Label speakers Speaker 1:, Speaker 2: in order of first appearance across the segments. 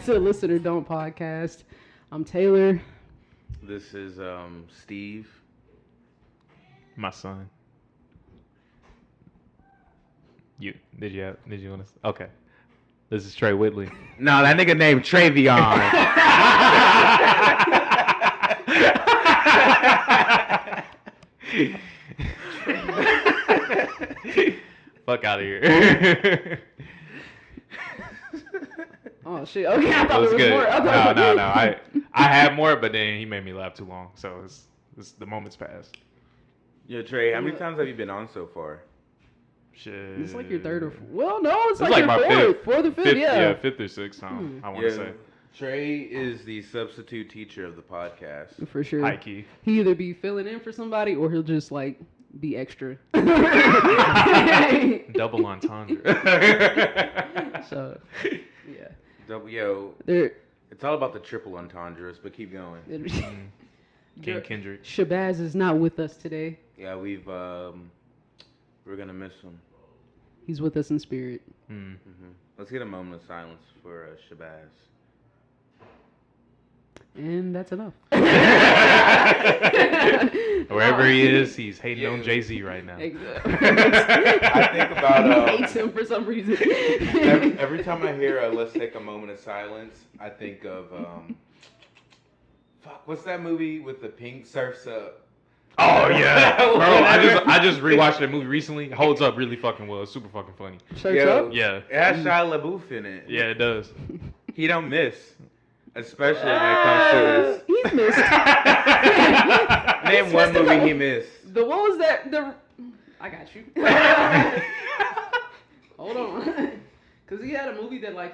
Speaker 1: to Listen or Don't podcast. I'm Taylor.
Speaker 2: This is Steve.
Speaker 3: My son. Did you want to? Okay. This is Trey Whitley.
Speaker 2: No, that nigga named Travion.
Speaker 3: Fuck out of here.
Speaker 1: Oh shit! Okay, I thought
Speaker 3: It was
Speaker 1: there was
Speaker 3: good.
Speaker 1: more.
Speaker 3: No. I had more, but then he made me laugh too long, so it's the moment's passed.
Speaker 2: Yo, Trey, how many times have you been on so far?
Speaker 3: Shit.
Speaker 1: It's like your third or well, no, it's
Speaker 3: It's
Speaker 1: like your
Speaker 3: my
Speaker 1: fourth or fifth, yeah.
Speaker 3: Fifth or sixth time. I want to say.
Speaker 2: Trey is the substitute teacher of the podcast.
Speaker 1: For sure.
Speaker 3: High key.
Speaker 1: He either be filling in for somebody or he'll just like be extra.
Speaker 3: Double entendre.
Speaker 1: So, yeah.
Speaker 2: Yo,
Speaker 1: There.
Speaker 2: it's all about the triple entendres, but keep going.
Speaker 3: King Kendrick.
Speaker 1: Shabazz is not with us today.
Speaker 2: Yeah, we're gonna miss him.
Speaker 1: He's with us in spirit.
Speaker 2: Let's get a moment of silence for Shabazz.
Speaker 1: And that's enough.
Speaker 3: Wherever he is, he's hating on Jay-Z right now.
Speaker 1: Exactly.
Speaker 2: I think about
Speaker 1: He hates him for some reason.
Speaker 2: every time I hear let's take a moment of silence, I think of what's that movie with the pink surfs up?
Speaker 3: Oh yeah, bro! I just rewatched that movie recently. It holds up really fucking well. It's super fucking funny.
Speaker 1: Shirts up?
Speaker 3: Yeah.
Speaker 2: It has Shia LaBeouf in it.
Speaker 3: Yeah, it does.
Speaker 2: He don't miss, especially when it comes to his.
Speaker 1: He's missed.
Speaker 2: Name one movie he missed.
Speaker 1: What was that? I got you. Hold on. Cause he had a movie that I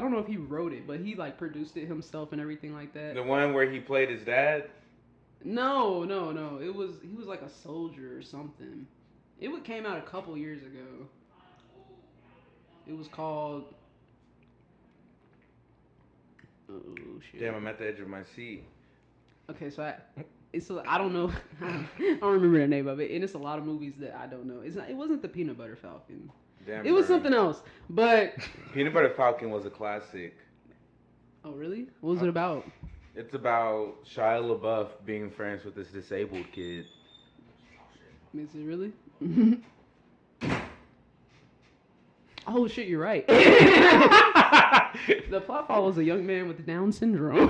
Speaker 1: don't know if he wrote it, but he produced it himself and everything like that.
Speaker 2: The one where he played his dad?
Speaker 1: No. He was like a soldier or something. It came out a couple years ago. It was called. Oh shit!
Speaker 2: Damn, I'm at the edge of my seat.
Speaker 1: Okay, so I don't know. I don't remember the name of it, and it's a lot of movies that I don't know. It wasn't the Peanut Butter Falcon.
Speaker 2: Damn,
Speaker 1: it was something else, but
Speaker 2: Peanut Butter Falcon was a classic.
Speaker 1: Oh really? What was it about?
Speaker 2: It's about Shia LaBeouf being friends with this disabled kid.
Speaker 1: Is it really? Oh shit, you're right. The plot follows a young man with Down syndrome.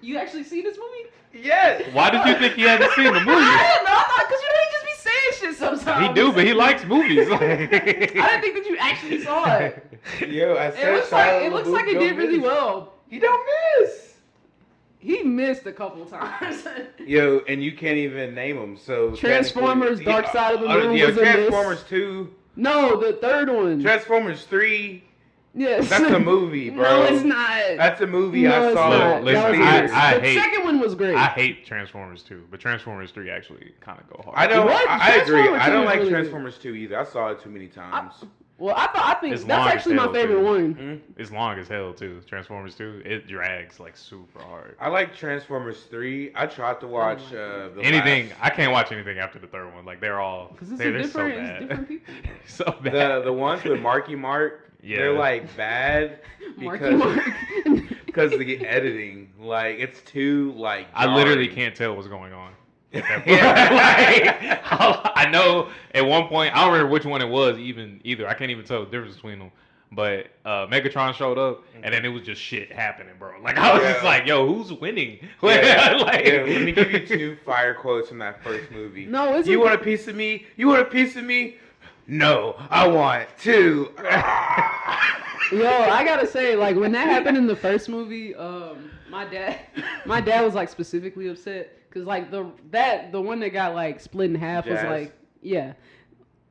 Speaker 1: You actually see this movie?
Speaker 2: Yes.
Speaker 3: Why did you think he hadn't seen the movie?
Speaker 1: I don't know, because you know he just be saying shit sometimes.
Speaker 3: He do, but he likes movies.
Speaker 1: I didn't think that you actually saw it.
Speaker 2: Yo, I said
Speaker 1: It looks like it did really well.
Speaker 2: He don't miss.
Speaker 1: He missed a couple times.
Speaker 2: Yo, and you can't even name them. So
Speaker 1: Transformers: Dark Side of the Moon was a
Speaker 2: Transformers
Speaker 1: miss.
Speaker 2: 2.
Speaker 1: No, the third one.
Speaker 2: Transformers 3.
Speaker 1: Yes.
Speaker 2: That's a movie, bro.
Speaker 1: No, it's not.
Speaker 2: That's a movie
Speaker 1: No,
Speaker 2: I saw.
Speaker 1: Not.
Speaker 3: Listen,
Speaker 1: The second one was great.
Speaker 3: I hate Transformers 2, but Transformers 3 actually kind of go hard.
Speaker 2: I don't.
Speaker 1: What?
Speaker 2: I agree.
Speaker 1: Transformers
Speaker 2: I don't
Speaker 1: 2
Speaker 2: like
Speaker 1: really
Speaker 2: Transformers 2 either. I saw it too many times.
Speaker 1: I think
Speaker 3: It's
Speaker 1: that's
Speaker 3: long
Speaker 1: actually
Speaker 3: as
Speaker 1: my
Speaker 3: hell,
Speaker 1: favorite
Speaker 3: too.
Speaker 1: one.
Speaker 3: It's long as hell too. Transformers 2, it drags like super hard.
Speaker 2: I like Transformers 3. I tried to watch
Speaker 3: Anything, I can't watch anything after the third one. Like they're
Speaker 1: Because
Speaker 3: so
Speaker 1: it's
Speaker 3: bad.
Speaker 1: different people.
Speaker 3: So bad.
Speaker 2: the ones with Marky Mark.
Speaker 3: Yeah.
Speaker 2: They're like bad because of the editing. Like it's too like.
Speaker 3: I literally can't tell what's going on. I know at one point, I don't remember which one it was either. I can't even tell the difference between them. But Megatron showed up, and then it was just shit happening, bro. Like I was just like, "Yo, who's winning?"
Speaker 2: Let me give you 2 fire quotes from that first movie.
Speaker 1: No,
Speaker 2: you want a piece of me? You want a piece of me? No, I want 2.
Speaker 1: Yo, I gotta say, when that happened in the first movie, my dad was specifically upset because the one that got split in half
Speaker 2: Jazz.
Speaker 1: was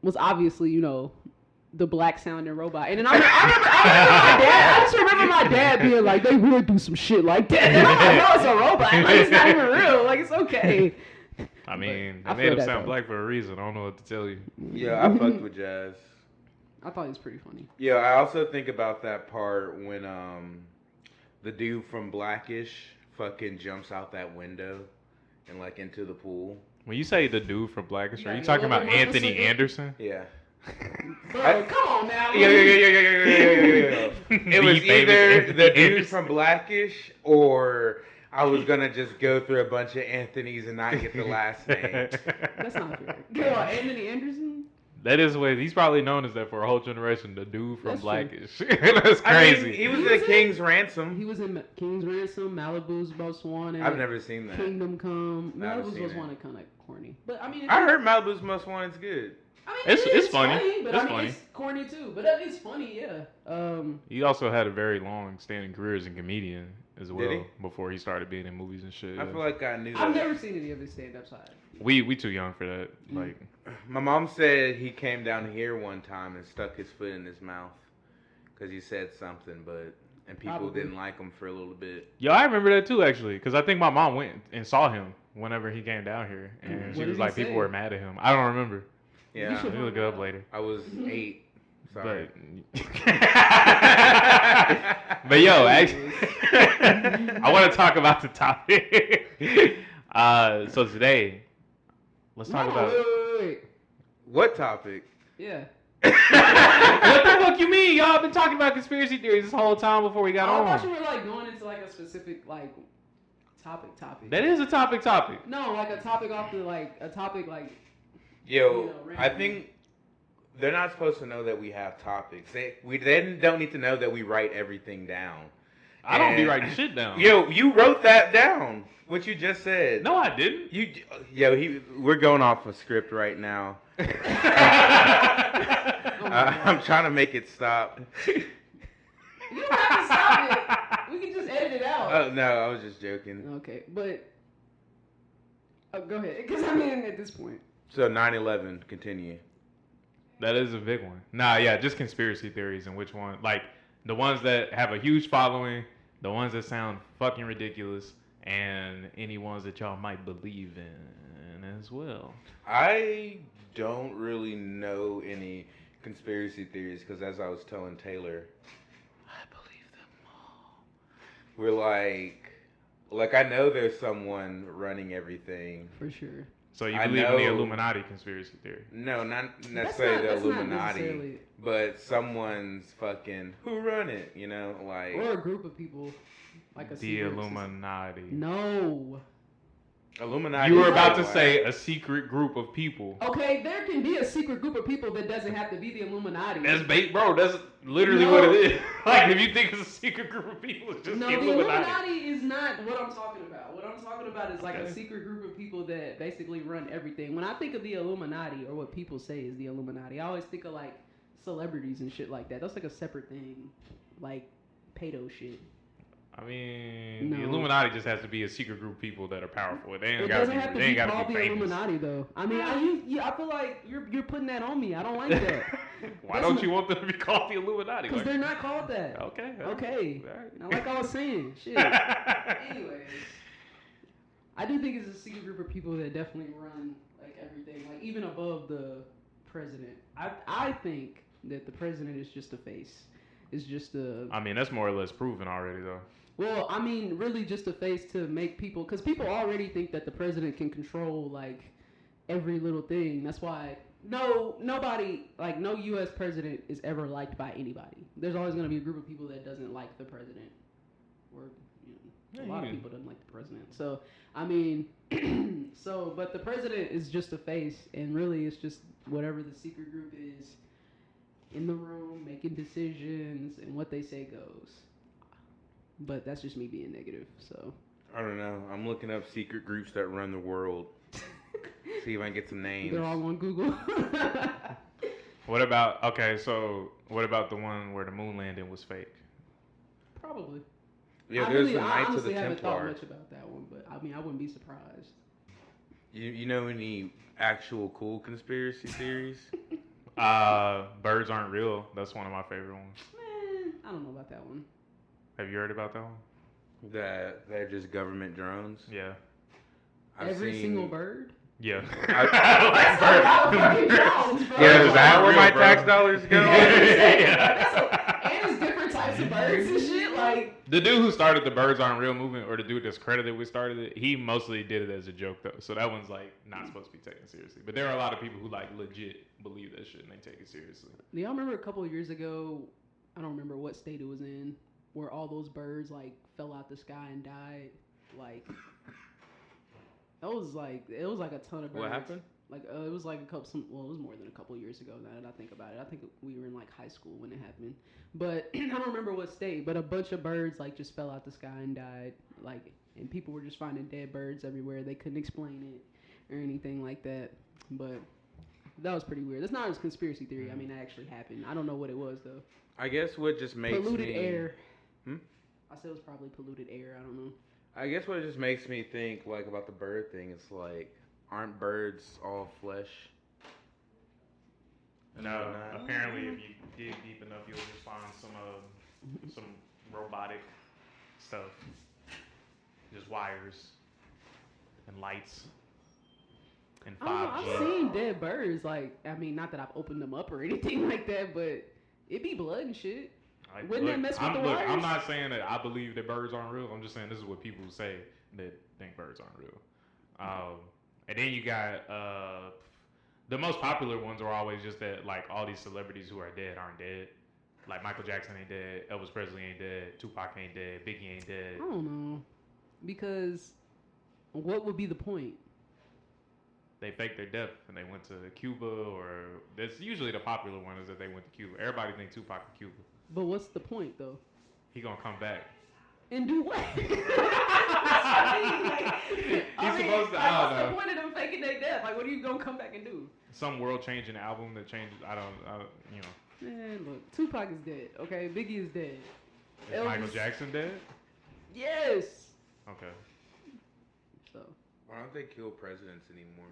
Speaker 1: was obviously the black sounding robot, and then I remember my dad. I just remember my dad being like, they would do some shit like that. And I'm like, no, it's a robot. It's not even real. It's okay.
Speaker 3: I mean,
Speaker 1: I
Speaker 3: they made him
Speaker 1: feel that,
Speaker 3: sound
Speaker 1: though.
Speaker 3: black for a reason. I don't know what to tell you.
Speaker 2: Yeah, I fucked with Jazz.
Speaker 1: I thought he was pretty funny.
Speaker 2: Yeah, I also think about that part when the dude from Blackish fucking jumps out that window and into the pool.
Speaker 3: When you say the dude from Blackish, are
Speaker 1: Yeah,
Speaker 3: you talking
Speaker 1: a little
Speaker 3: about
Speaker 1: bit more
Speaker 3: Anthony
Speaker 1: specific.
Speaker 3: Anderson?
Speaker 2: Yeah.
Speaker 1: Bro, come on now.
Speaker 2: Yo. It was
Speaker 3: The famous
Speaker 2: either
Speaker 3: Anthony
Speaker 2: the dude
Speaker 3: Anderson.
Speaker 2: from Blackish or I was gonna just go through a bunch of Anthony's and not get the last name.
Speaker 1: That's not fair. Yo, Anthony Anderson?
Speaker 3: That is what he's probably known as that for a whole generation. The dude from
Speaker 1: That's true.
Speaker 3: Blackish. That's
Speaker 2: I
Speaker 3: crazy.
Speaker 2: mean, he was
Speaker 1: He
Speaker 2: in
Speaker 1: was in-
Speaker 2: King's Ransom.
Speaker 1: He was in King's Ransom, Malibu's Most Wanted.
Speaker 2: I've never seen that.
Speaker 1: Kingdom Come.
Speaker 2: I haven't
Speaker 1: Malibu's
Speaker 2: seen
Speaker 1: Most
Speaker 2: it.
Speaker 1: Wanted kind of corny. But I mean,
Speaker 2: I heard Malibu's Most Wanted's good.
Speaker 1: I mean,
Speaker 3: It's funny.
Speaker 1: but
Speaker 3: It's
Speaker 1: I mean,
Speaker 3: funny.
Speaker 1: it's corny too. But it's funny, yeah.
Speaker 3: He also had a very long-standing career as a comedian as well
Speaker 2: he?
Speaker 3: before he started being in movies and shit.
Speaker 2: I feel like I knew that.
Speaker 1: I've never seen any of his stand-up side.
Speaker 3: We too young for that. Like,
Speaker 2: My mom said he came down here one time and stuck his foot in his mouth because he said something, and people
Speaker 1: Probably.
Speaker 2: didn't like him for a little bit.
Speaker 3: yo, I remember that too actually, because I think my mom went and saw him whenever he came down here, and
Speaker 1: What
Speaker 3: she
Speaker 1: did
Speaker 3: was
Speaker 1: he
Speaker 3: like, people
Speaker 1: say?
Speaker 3: were mad at him. I don't remember.
Speaker 2: Yeah,
Speaker 1: should-
Speaker 3: We'll look it up later.
Speaker 2: I was 8. Sorry.
Speaker 3: But yo, actually, I want to talk about the topic. So today, let's talk
Speaker 1: Hold on,
Speaker 3: about.
Speaker 1: wait.
Speaker 2: What topic?
Speaker 1: Yeah.
Speaker 3: What the fuck you mean? Y'all been talking about conspiracy theories this whole time before we got
Speaker 1: I thought you
Speaker 3: on.
Speaker 1: were like going into like a specific like topic.
Speaker 3: That is a topic.
Speaker 1: No, like a topic off the like a topic like.
Speaker 2: Yo,
Speaker 1: You know,
Speaker 2: I think they're not supposed to know that we have topics. They don't need to know that we write everything down.
Speaker 3: I don't be
Speaker 2: And-
Speaker 3: writing shit down.
Speaker 2: Yo, you wrote that down. What you just said.
Speaker 3: No, I didn't.
Speaker 2: We're going off a script right now.
Speaker 1: Oh my God.
Speaker 2: I'm trying to make it stop.
Speaker 1: You don't have to stop it. We can just edit it out.
Speaker 2: Oh no, I was just joking.
Speaker 1: Okay, but go ahead, because I mean at this point.
Speaker 2: So 9/11, continue.
Speaker 3: That is a big one. Nah, yeah, just conspiracy theories and which one, like the ones that have a huge following, the ones that sound fucking ridiculous, and any ones that y'all might believe in as well.
Speaker 2: I don't really know any conspiracy theories because, as I was telling Taylor, I believe them all. We're like I know there's someone running everything.
Speaker 1: For sure.
Speaker 3: So you
Speaker 2: I
Speaker 3: believe in the
Speaker 2: know-
Speaker 3: Illuminati conspiracy theory?
Speaker 2: No, not
Speaker 1: That's
Speaker 2: necessarily the
Speaker 1: not
Speaker 2: Illuminati,
Speaker 1: necessarily-
Speaker 2: but someone's fucking who run it. You know, like
Speaker 1: Or a group of people, like a
Speaker 3: The
Speaker 1: secret
Speaker 3: Illuminati.
Speaker 1: No.
Speaker 2: Illuminati.
Speaker 3: You were
Speaker 2: is
Speaker 3: about to
Speaker 2: like-
Speaker 3: say a secret group of people.
Speaker 1: Okay, there can be a secret group of people that doesn't have to be the Illuminati.
Speaker 3: That's bait, bro. That's literally
Speaker 1: No.
Speaker 3: what it is. Like, if you think it's a secret group of people, it's just
Speaker 1: No,
Speaker 3: the
Speaker 1: the
Speaker 3: Illuminati.
Speaker 1: Illuminati is not what I'm talking about. What I'm talking about is like
Speaker 3: Okay.
Speaker 1: a secret group of people that basically run everything. When I think of the Illuminati, or what people say is the Illuminati, I always think of like celebrities and shit like that. That's like a separate thing, like pedo shit.
Speaker 3: I mean, the
Speaker 1: No.
Speaker 3: Illuminati just has to be a secret group of people that are powerful. They ain't
Speaker 1: It
Speaker 3: gotta
Speaker 1: doesn't
Speaker 3: be.
Speaker 1: have to
Speaker 3: They ain't
Speaker 1: be
Speaker 3: gotta
Speaker 1: called
Speaker 3: be
Speaker 1: the
Speaker 3: famous.
Speaker 1: Illuminati though. I mean, I feel like you're putting that on me. I don't like that
Speaker 3: Why
Speaker 1: That's
Speaker 3: don't
Speaker 1: not-
Speaker 3: you want them to be called the Illuminati?
Speaker 1: because they're not called that.
Speaker 3: Okay.
Speaker 1: Okay.
Speaker 3: All right.
Speaker 1: Now, like I was saying, shit. Anyways, I do think it's a secret group of people that definitely run like everything, like even above the president. I think that the president is just a face. It's just a
Speaker 3: I mean, that's more or less proven already, though.
Speaker 1: well, I mean, really just a face to make people, because people already think that the president can control like every little thing. That's why nobody, like no U.S. president is ever liked by anybody. There's always going to be a group of people that doesn't like the president, or a lot of people don't like the president. So I mean, but the president is just a face, and really it's just whatever the secret group is in the room making decisions, and what they say goes. But that's just me being negative. So
Speaker 2: I don't know. I'm looking up secret groups that run the world. See if I can get some names.
Speaker 1: they're all on Google.
Speaker 3: What about what about the one where the moon landing was fake?
Speaker 1: Probably.
Speaker 2: Yeah,
Speaker 1: I
Speaker 2: there's
Speaker 1: really,
Speaker 2: the
Speaker 1: I
Speaker 2: Knights of the
Speaker 1: honestly haven't thought
Speaker 2: Templar.
Speaker 1: much about that one, but I mean, I wouldn't be surprised.
Speaker 2: You know any actual cool conspiracy theories?
Speaker 3: Birds aren't real. That's one of my favorite ones.
Speaker 1: I don't know about that one.
Speaker 3: Have you heard about that one?
Speaker 2: That they're just government drones?
Speaker 3: Yeah.
Speaker 2: I've
Speaker 1: Every
Speaker 2: seen-
Speaker 1: single bird.
Speaker 3: Yeah.
Speaker 2: I-
Speaker 1: That's a lot of fucking drones, bro.
Speaker 2: Yeah, is that where
Speaker 3: Real,
Speaker 2: my
Speaker 3: bro.
Speaker 2: tax dollars go?
Speaker 1: And it's different types of birds and shit. Like, like
Speaker 3: the dude who started the Birds Aren't Real movement, or the dude that's credited with started it, he mostly did it as a joke though. So that one's like not supposed to be taken seriously. But there are a lot of people who like legit believe that shit and they take it seriously.
Speaker 1: Do y'all remember a couple of years ago? I don't remember what state it was in, where all those birds like fell out the sky and died. Like it was like a ton of birds.
Speaker 2: What happened?
Speaker 1: Like it was like it was more than a couple of years ago. Now that I think about it, I think we were in like high school when it happened. But I don't remember what state. But a bunch of birds like just fell out the sky and died. Like, and people were just finding dead birds everywhere. They couldn't explain it or anything like that. But that was pretty weird. That's not a conspiracy theory. I mean, that actually happened. I don't know what it was though.
Speaker 2: I guess what just makes
Speaker 1: Polluted
Speaker 2: me...
Speaker 1: air.
Speaker 2: Hmm?
Speaker 1: I said it was probably polluted air. I don't know.
Speaker 2: I guess what it just makes me think, like, about the bird thing is, like, aren't birds all flesh?
Speaker 3: No, apparently if you dig deep enough, you'll just find some robotic stuff, just wires and lights and 5G.
Speaker 1: I've seen dead birds. Like, I mean, not that I've opened them up or anything like that, but it be blood and shit.
Speaker 3: Like,
Speaker 1: Wouldn't that mess with the wires?
Speaker 3: I'm not saying that I believe that birds aren't real. I'm just saying this is what people say that think birds aren't real. And then you got the most popular ones are always just that, like, all these celebrities who are dead aren't dead. Like Michael Jackson ain't dead, Elvis Presley ain't dead, Tupac ain't dead, Biggie ain't dead.
Speaker 1: I don't know, because what would be the point?
Speaker 3: They faked their death and they went to Cuba, or that's usually the popular one is that they went to Cuba. Everybody thinks Tupac in Cuba.
Speaker 1: But what's the point though?
Speaker 3: He gonna come back.
Speaker 1: And do what?
Speaker 3: He's supposed to. I don't know.
Speaker 1: What's the point of them faking their death? Like, what are you gonna come back and do?
Speaker 3: Some world-changing album that changes. I don't. You know.
Speaker 1: Man, look, Tupac is dead. Okay, Biggie is dead.
Speaker 3: Is
Speaker 1: Elvis-
Speaker 3: Michael Jackson dead?
Speaker 1: Yes.
Speaker 3: Okay.
Speaker 1: So.
Speaker 2: Why don't they kill presidents anymore?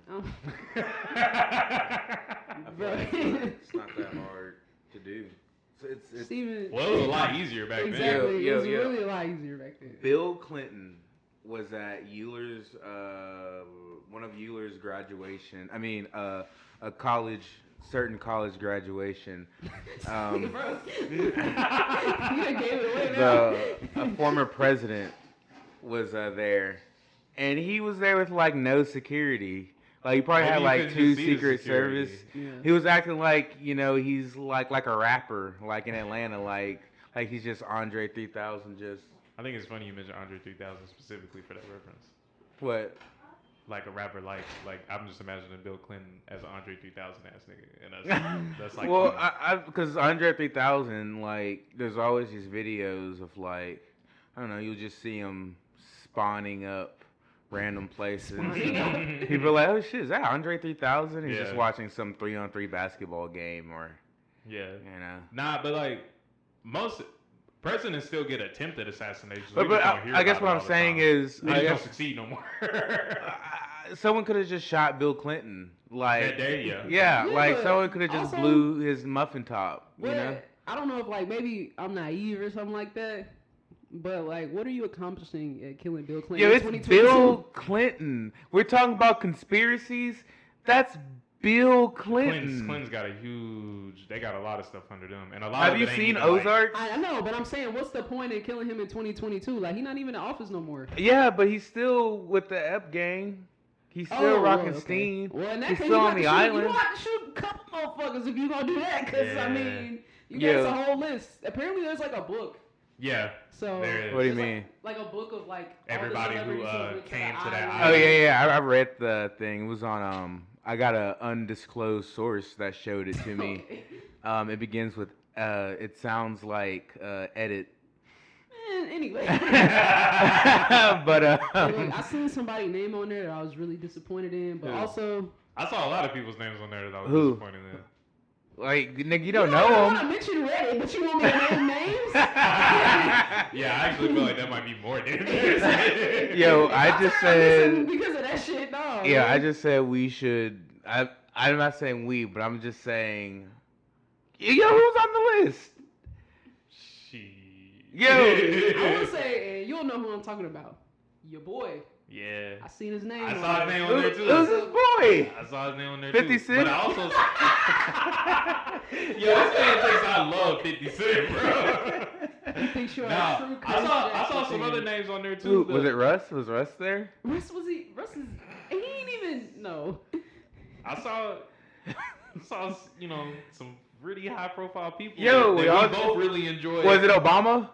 Speaker 2: I feel
Speaker 1: Bro.
Speaker 2: like it's not that hard to do. So it's
Speaker 1: Steven.
Speaker 3: Well, it was a lot easier back then.
Speaker 1: Exactly.
Speaker 2: Yo,
Speaker 1: it was
Speaker 2: yo.
Speaker 1: really a lot easier back then.
Speaker 2: Bill Clinton was at Euler's, one of Euler's graduation. I mean, a certain college graduation.
Speaker 1: Bro. You done gave it away now.
Speaker 2: A former president was there, and he was there with like no security. Like he probably
Speaker 3: Maybe
Speaker 2: had
Speaker 3: you
Speaker 2: like
Speaker 3: couldn't
Speaker 2: 2
Speaker 3: just see the
Speaker 2: Secret
Speaker 3: security.
Speaker 2: Service.
Speaker 1: Yeah.
Speaker 2: He was acting like, you know, he's like a rapper, like in Atlanta, like he's just Andre 3000. Just
Speaker 3: I think it's funny you mentioned Andre 3000 specifically for that reference.
Speaker 2: what?
Speaker 3: Like a rapper, like I'm just imagining Bill Clinton as an Andre 3000 ass nigga, and that's like.
Speaker 2: Well,
Speaker 3: funny.
Speaker 2: because Andre 3000, like, there's always these videos of like, I don't know, you'll just see him spawning up random places. People are like, oh shit, is that Andre 3000? He's just
Speaker 3: Yeah.
Speaker 2: watching some 3-on-3 basketball game, or
Speaker 3: Yeah.
Speaker 2: you know.
Speaker 3: Nah, but like most presidents still get attempted assassinations.
Speaker 2: But I guess what I'm saying is,
Speaker 3: they
Speaker 2: I
Speaker 3: just don't
Speaker 2: guess
Speaker 3: succeed no more.
Speaker 2: someone could have just shot Bill Clinton. Like,
Speaker 3: That day, yeah.
Speaker 2: yeah,
Speaker 1: Yeah,
Speaker 2: like
Speaker 1: but
Speaker 2: someone could have just
Speaker 1: also-
Speaker 2: blew his muffin top. You
Speaker 1: What?
Speaker 2: know.
Speaker 1: I don't know if like maybe I'm naive or something like that. But like, what are you accomplishing at killing Bill Clinton?
Speaker 2: Yo,
Speaker 1: in
Speaker 2: it's
Speaker 1: 2022?
Speaker 2: Bill Clinton. We're talking about conspiracies. That's Bill Clinton.
Speaker 3: Clinton's got a huge. They got a lot of stuff under them, and a lot.
Speaker 2: Have
Speaker 3: of
Speaker 2: you
Speaker 3: it ain't
Speaker 2: seen
Speaker 3: even, like-
Speaker 2: Ozark?
Speaker 1: I know, but I'm saying, what's the point in killing him in 2022? Like, he's not even in office no more.
Speaker 2: Yeah, but he's still with the Ep gang. He's still rocking
Speaker 1: well, okay.
Speaker 2: Steen.
Speaker 1: Well, in that
Speaker 2: He's
Speaker 1: case,
Speaker 2: still
Speaker 1: you
Speaker 2: on
Speaker 1: have
Speaker 2: the
Speaker 1: to shoot,
Speaker 2: island.
Speaker 1: You gonna have to shoot a couple motherfuckers if you gonna do that, because I
Speaker 3: Yeah.
Speaker 1: mean, you
Speaker 2: Yeah.
Speaker 1: got a whole list. Apparently, there's like a book.
Speaker 3: Yeah.
Speaker 1: So
Speaker 3: There is.
Speaker 2: What do you
Speaker 1: there's,
Speaker 2: mean?
Speaker 1: Like a book of like all the
Speaker 3: Everybody who,
Speaker 1: celebrities went
Speaker 3: came to that
Speaker 1: island.
Speaker 2: Oh yeah. I read the thing. It was on I got an undisclosed source that showed it to me.
Speaker 1: Okay.
Speaker 2: It begins with it sounds like edit.
Speaker 1: Anyway.
Speaker 2: But
Speaker 1: Hey, look, I seen somebody's name on there that I was really disappointed in, but
Speaker 3: Who?
Speaker 1: also
Speaker 3: I saw a lot of people's names on there that I was
Speaker 2: Who?
Speaker 3: disappointed in.
Speaker 2: like nigga, you don't
Speaker 1: I
Speaker 2: know
Speaker 1: want to
Speaker 2: him.
Speaker 1: mention Reddit, but you want me to name names?
Speaker 3: Yeah, I actually feel like that might be more dangerous.
Speaker 2: Yo, I just said
Speaker 1: because of that shit, no.
Speaker 2: yeah,
Speaker 1: man.
Speaker 2: I just said we should. I'm not saying we, but I'm just saying. Yo, who's on the list? Yo.
Speaker 1: I will say, and you'll know who I'm talking about. Your boy.
Speaker 3: Yeah.
Speaker 1: I seen his name.
Speaker 3: I
Speaker 1: on
Speaker 3: saw
Speaker 1: there.
Speaker 3: his name on there too.
Speaker 2: Who's this boy?
Speaker 3: I saw his name on there
Speaker 2: 50
Speaker 3: too.
Speaker 2: Cent?
Speaker 3: But I also Yo, this man thinks I love 50 Cent, bro.
Speaker 1: You think you're a true
Speaker 3: No, I saw some
Speaker 1: fan.
Speaker 3: other names on there too.
Speaker 2: Was it Russ? Was Russ there?
Speaker 1: Russ is he ain't even no.
Speaker 3: I saw some really high profile people.
Speaker 2: Yo,
Speaker 3: that
Speaker 2: y'all
Speaker 3: we both really enjoyed.
Speaker 2: Was it Obama?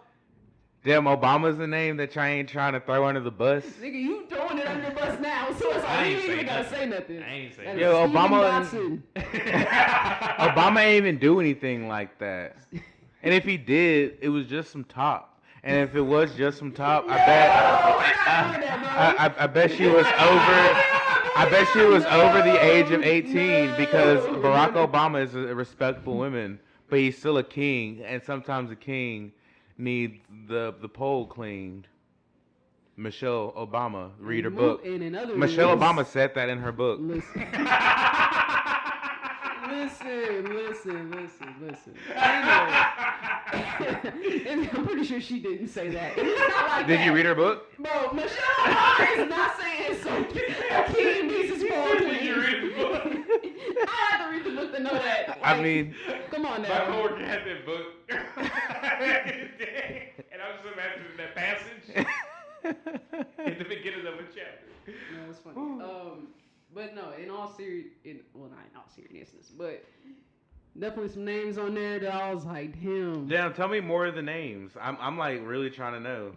Speaker 2: Damn, Obama's the name that I ain't trying to throw under the bus.
Speaker 1: Nigga, you throwing it under the bus now, so it's like you ain't even gotta say nothing.
Speaker 3: I ain't say
Speaker 1: That
Speaker 3: nothing.
Speaker 1: is
Speaker 2: Yo,
Speaker 1: Steven
Speaker 2: Obama-
Speaker 1: Dotson.
Speaker 2: Obama ain't even do anything like that. And if he did, it was just some top. And if it was just some top, I bet she was over. I bet she was over the age of 18 because Barack Obama is a respectable woman, but he's still a king, and sometimes a king needs the pole cleaned. Michelle Obama, read her book. Michelle Obama said that in her book.
Speaker 1: Listen. Anyway. I'm pretty sure she didn't say that. It's not like
Speaker 2: Did
Speaker 1: that.
Speaker 2: you read her book?
Speaker 1: Bro, Michelle Obama is not saying so. King needs his phone.
Speaker 3: Did you read the book?
Speaker 1: I had to read the book to know that. Like,
Speaker 2: I mean,
Speaker 1: come on
Speaker 3: My
Speaker 1: now.
Speaker 3: coworker had that book, and I was just imagining that passage in the beginning of a chapter.
Speaker 1: No, it's funny. But no, in all well, not in all seriousness, but definitely some names on there that I was like, damn.
Speaker 2: damn, tell me more of the names. I'm like really trying to know.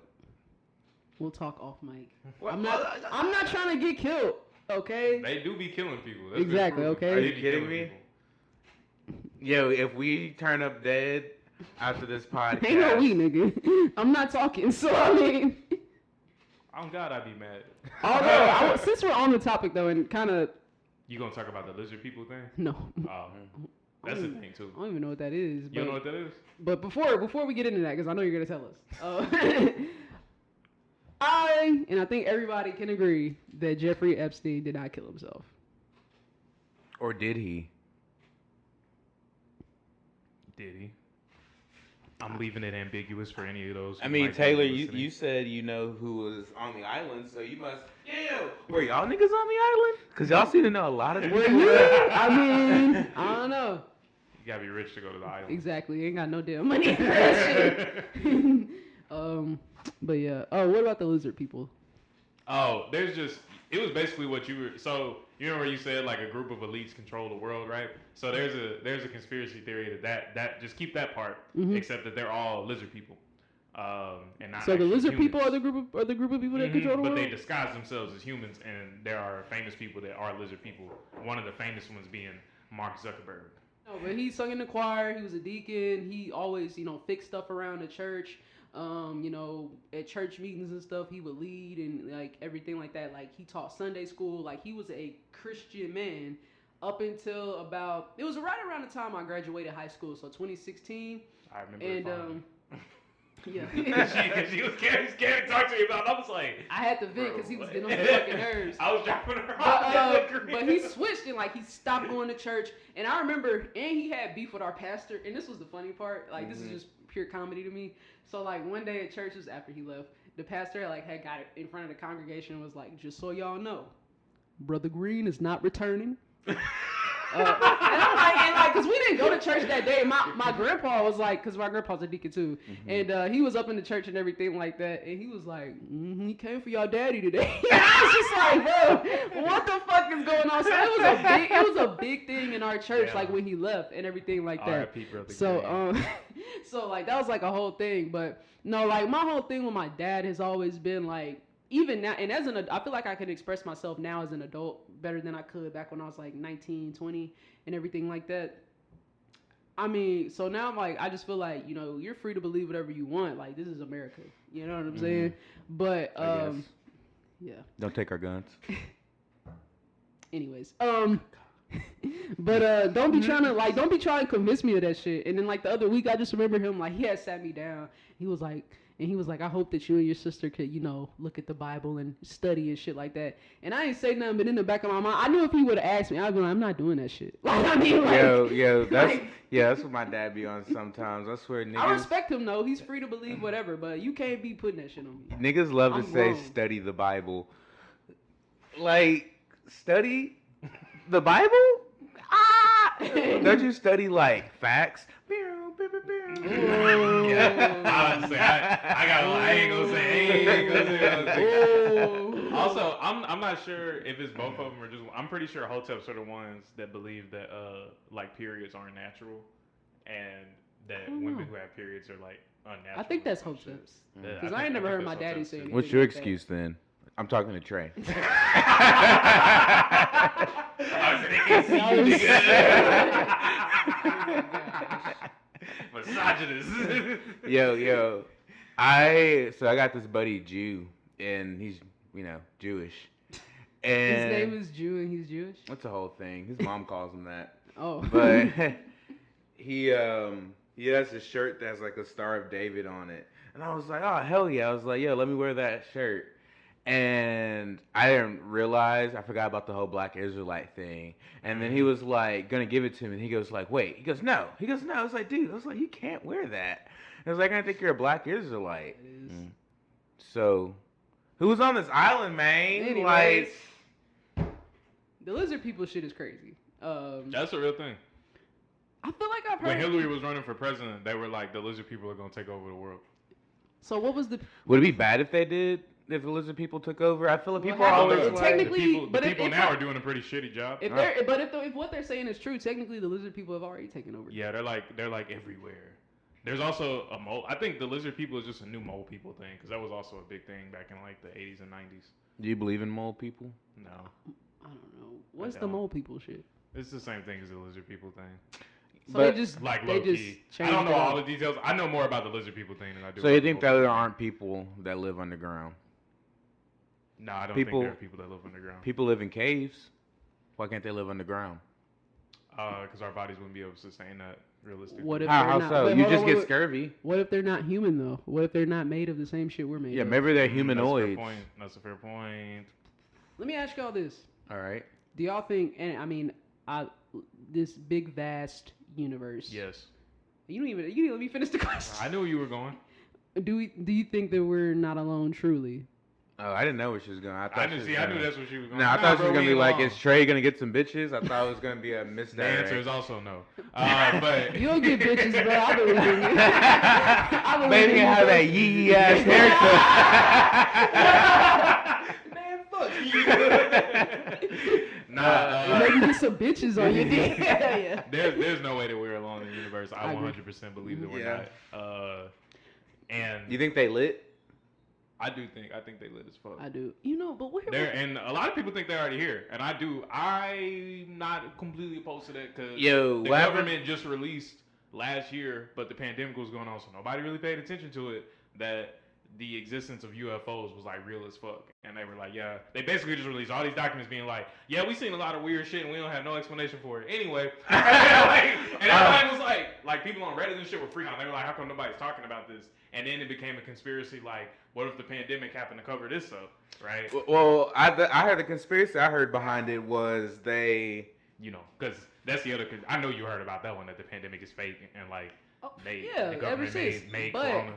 Speaker 1: We'll talk off mic. I'm not trying to get killed. Okay.
Speaker 3: They do be killing people. That's
Speaker 1: Exactly,
Speaker 3: been proven.
Speaker 1: okay?
Speaker 2: Are
Speaker 3: They
Speaker 2: you
Speaker 3: be
Speaker 2: kidding
Speaker 3: killing
Speaker 2: me?
Speaker 3: people.
Speaker 2: Yo, if we turn up dead after this podcast,
Speaker 1: Ain't no we, nigga. I'm not talking, so I mean.
Speaker 3: Oh God, I'd be mad.
Speaker 1: Although, since we're on the topic though, and kind of.
Speaker 3: You gonna talk about the lizard people thing?
Speaker 1: No.
Speaker 3: Oh, that's the thing too.
Speaker 1: I don't even know what that is.
Speaker 3: You don't know what that is?
Speaker 1: But before we get into that, because I know you're gonna tell us. I think everybody can agree that Jeffrey Epstein did not kill himself.
Speaker 2: or did he?
Speaker 3: Did he? I'm leaving it ambiguous for any of those.
Speaker 2: I
Speaker 3: who
Speaker 2: mean,
Speaker 3: might be
Speaker 2: Taylor,
Speaker 3: listening.
Speaker 2: you said you know who was on the island, so you must. Yeah, were y'all niggas on the island? Cause y'all seem to know a lot of.
Speaker 1: Were you? I mean, I don't know.
Speaker 3: You gotta be rich to go to the island.
Speaker 1: Exactly. Ain't got no damn money for that shit. But yeah. Oh, what about the lizard people?
Speaker 3: Oh, it was basically what you were. So you remember you said like a group of elites control the world, right? So there's a conspiracy theory that just keep that part, except that they're all lizard people, and not.
Speaker 1: So the
Speaker 3: actually
Speaker 1: lizard
Speaker 3: humans.
Speaker 1: people are the group of people that control the
Speaker 3: But
Speaker 1: world.
Speaker 3: they disguise themselves as humans, and there are famous people that are lizard people. One of the famous ones being Mark Zuckerberg.
Speaker 1: No, but he sung in the choir. He was a deacon. He always, fixed stuff around the church. At church meetings and stuff, he would lead and like everything like that. Like he taught Sunday school. Like he was a Christian man up until it was right around the time I graduated high school. So 2016.
Speaker 3: I remember.
Speaker 1: And yeah.
Speaker 3: she was scared to talk to me about it. I was like,
Speaker 1: I had to vent because he was getting on my fucking nerves.
Speaker 3: I was dropping her off.
Speaker 1: But he switched and like he stopped going to church. And I remember, and he had beef with our pastor. And this was the funny part. Like this is just pure comedy to me. So like one day at church, was after he left, the pastor had got in front of the congregation and was like, "Just so y'all know, Brother Green is not returning." And I'm like, cause we didn't go to church that day. My grandpa was like, cause my grandpa's a deacon too, and he was up in the church and everything like that, and he was like, he came for y'all daddy today. I was just like, bro, what the fuck is going on? So it was a big thing in our church,
Speaker 3: Yeah.
Speaker 1: like when he left and everything like that.
Speaker 3: R.I.P. Brother
Speaker 1: So
Speaker 3: Green.
Speaker 1: so like that was like a whole thing, but no, like my whole thing with my dad has always been like. Even now, and I feel like I can express myself now as an adult better than I could back when I was like 19, 20, and everything like that. I mean, so now I'm like, I just feel like, you're free to believe whatever you want. Like, this is America. You know what I'm saying? But, yeah.
Speaker 2: Don't take our guns.
Speaker 1: Anyways, but don't be trying to convince me of that shit. And then like the other week, I just remember him he had sat me down. He was like, I hope that you and your sister could, look at the Bible and study and shit like that. And I ain't say nothing, but in the back of my mind, I knew if he would have asked me, I'd be like, I'm not doing that shit.
Speaker 2: That's what my dad be on sometimes. I swear, niggas.
Speaker 1: I respect him though. He's free to believe whatever, but you can't be putting that shit on me.
Speaker 2: Niggas love to
Speaker 1: I'm
Speaker 2: say
Speaker 1: grown.
Speaker 2: study the Bible. Like, study the Bible? Don't you study like facts?
Speaker 3: Honestly, I ain't gonna say. Also, I'm not sure if it's both of them or just. I'm pretty sure Hoteps are the ones that believe that like periods aren't natural, and that women who have periods are like unnatural.
Speaker 1: I think that's Hoteps. Because I ain't never heard my daddy say anything.
Speaker 2: What's your
Speaker 1: like
Speaker 2: excuse then? I'm talking to Trey.
Speaker 3: Misogynist.
Speaker 2: Yo. I got this buddy Jew, and he's Jewish. And
Speaker 1: his name is Jew, and he's Jewish.
Speaker 2: That's the whole thing. His mom calls him that.
Speaker 1: Oh.
Speaker 2: But he has a shirt that has like a Star of David on it, and I was like, oh hell yeah! I was like, yo, let me wear that shirt. And I didn't realize, I forgot about the whole Black Israelite thing. And then he was like, gonna give it to me. And he goes like, wait. He goes, no. I was like, dude, you can't wear that. I was like, I think you're a Black Israelite.
Speaker 1: It is.
Speaker 2: So, who's on this island, man?
Speaker 1: Anyways, the lizard people shit is crazy.
Speaker 3: That's a real thing.
Speaker 1: I feel like I've heard.
Speaker 3: When Hillary was running for president, they were like, the lizard people are gonna take over the world.
Speaker 1: So what was the?
Speaker 2: Would it be bad if they did? If the lizard people took over? I feel like people are
Speaker 1: always
Speaker 2: always
Speaker 1: like, technically,
Speaker 3: the people now are doing a pretty shitty job.
Speaker 1: If what they're saying is true, technically the lizard people have already taken over.
Speaker 3: Yeah, they're like everywhere. There's also a mole. I think the lizard people is just a new mole people thing, because that was also a big thing back in like the 80s and 90s.
Speaker 2: Do you believe in mole people?
Speaker 3: No.
Speaker 1: I don't know. What's the mole people shit?
Speaker 3: It's the same thing as the lizard people thing.
Speaker 1: So they just
Speaker 3: like
Speaker 1: they
Speaker 3: low
Speaker 1: just
Speaker 3: key. I
Speaker 1: changed
Speaker 3: don't know
Speaker 1: it
Speaker 3: all
Speaker 1: up.
Speaker 3: the details. I know more about the lizard people thing than I do.
Speaker 2: So you think that there aren't people that live underground?
Speaker 3: No, I don't think there are people that live underground.
Speaker 2: People live in caves. Why can't they live underground?
Speaker 3: Because our bodies wouldn't be able to sustain that realistically.
Speaker 1: What if
Speaker 2: How
Speaker 1: they're
Speaker 2: so?
Speaker 1: Wait,
Speaker 2: You
Speaker 1: hold
Speaker 2: just
Speaker 1: on,
Speaker 2: get
Speaker 1: wait.
Speaker 2: scurvy.
Speaker 1: What if they're not human though? What if they're not made of the same shit we're made
Speaker 2: Yeah,
Speaker 1: of?
Speaker 2: maybe they're
Speaker 3: That's
Speaker 2: humanoids.
Speaker 3: a fair point. That's a fair point.
Speaker 1: Let me ask y'all this.
Speaker 2: All right.
Speaker 1: Do y'all think, and I mean, this big vast universe.
Speaker 3: Yes.
Speaker 1: You didn't let me finish the question.
Speaker 3: I knew where you were going.
Speaker 1: Do you think that we're not alone truly?
Speaker 2: Oh, I didn't know where she was going. I knew
Speaker 3: that's what she was going.
Speaker 2: No, I thought she was going to be like,
Speaker 3: is
Speaker 2: is Trey going to get some bitches? I thought it was going to be a
Speaker 3: the
Speaker 2: misdirect.
Speaker 3: answer is also no. But
Speaker 1: You don't get bitches, bro. I believe in you. I believe
Speaker 2: Baby
Speaker 1: in
Speaker 2: can
Speaker 1: you,
Speaker 2: have
Speaker 1: bro.
Speaker 2: that yee ass haircut.
Speaker 3: Man, fuck you. Nah,
Speaker 1: Maybe get some bitches on your dick. Yeah.
Speaker 3: there's no way that we're alone in the universe. I
Speaker 1: I agree.
Speaker 3: 100% believe that we're
Speaker 2: Yeah.
Speaker 3: not. And
Speaker 2: You think they lit?
Speaker 3: I think they lit as fuck.
Speaker 1: I do. But we're
Speaker 3: And a lot of people think they're already here, and I do. I'm not completely opposed to that because
Speaker 2: Yo,
Speaker 3: the
Speaker 2: what happened?
Speaker 3: government just released last year, but the pandemic was going on, so nobody really paid attention to it. That the existence of UFOs was like real as fuck, and they were like, yeah. They basically just released all these documents being like, yeah, we seen a lot of weird shit, and we don't have no explanation for it. Anyway, and everybody was like people on Reddit and shit were freaking out. They were like, how come nobody's talking about this? And then it became a conspiracy. Like, what if the pandemic happened to cover this up, right?
Speaker 2: Well, I heard the conspiracy I heard behind it was they...
Speaker 3: Because that's the other. I know you heard about that one, that the pandemic is fake and like the
Speaker 1: ever
Speaker 3: government
Speaker 1: since.
Speaker 3: made
Speaker 1: But
Speaker 3: Corona.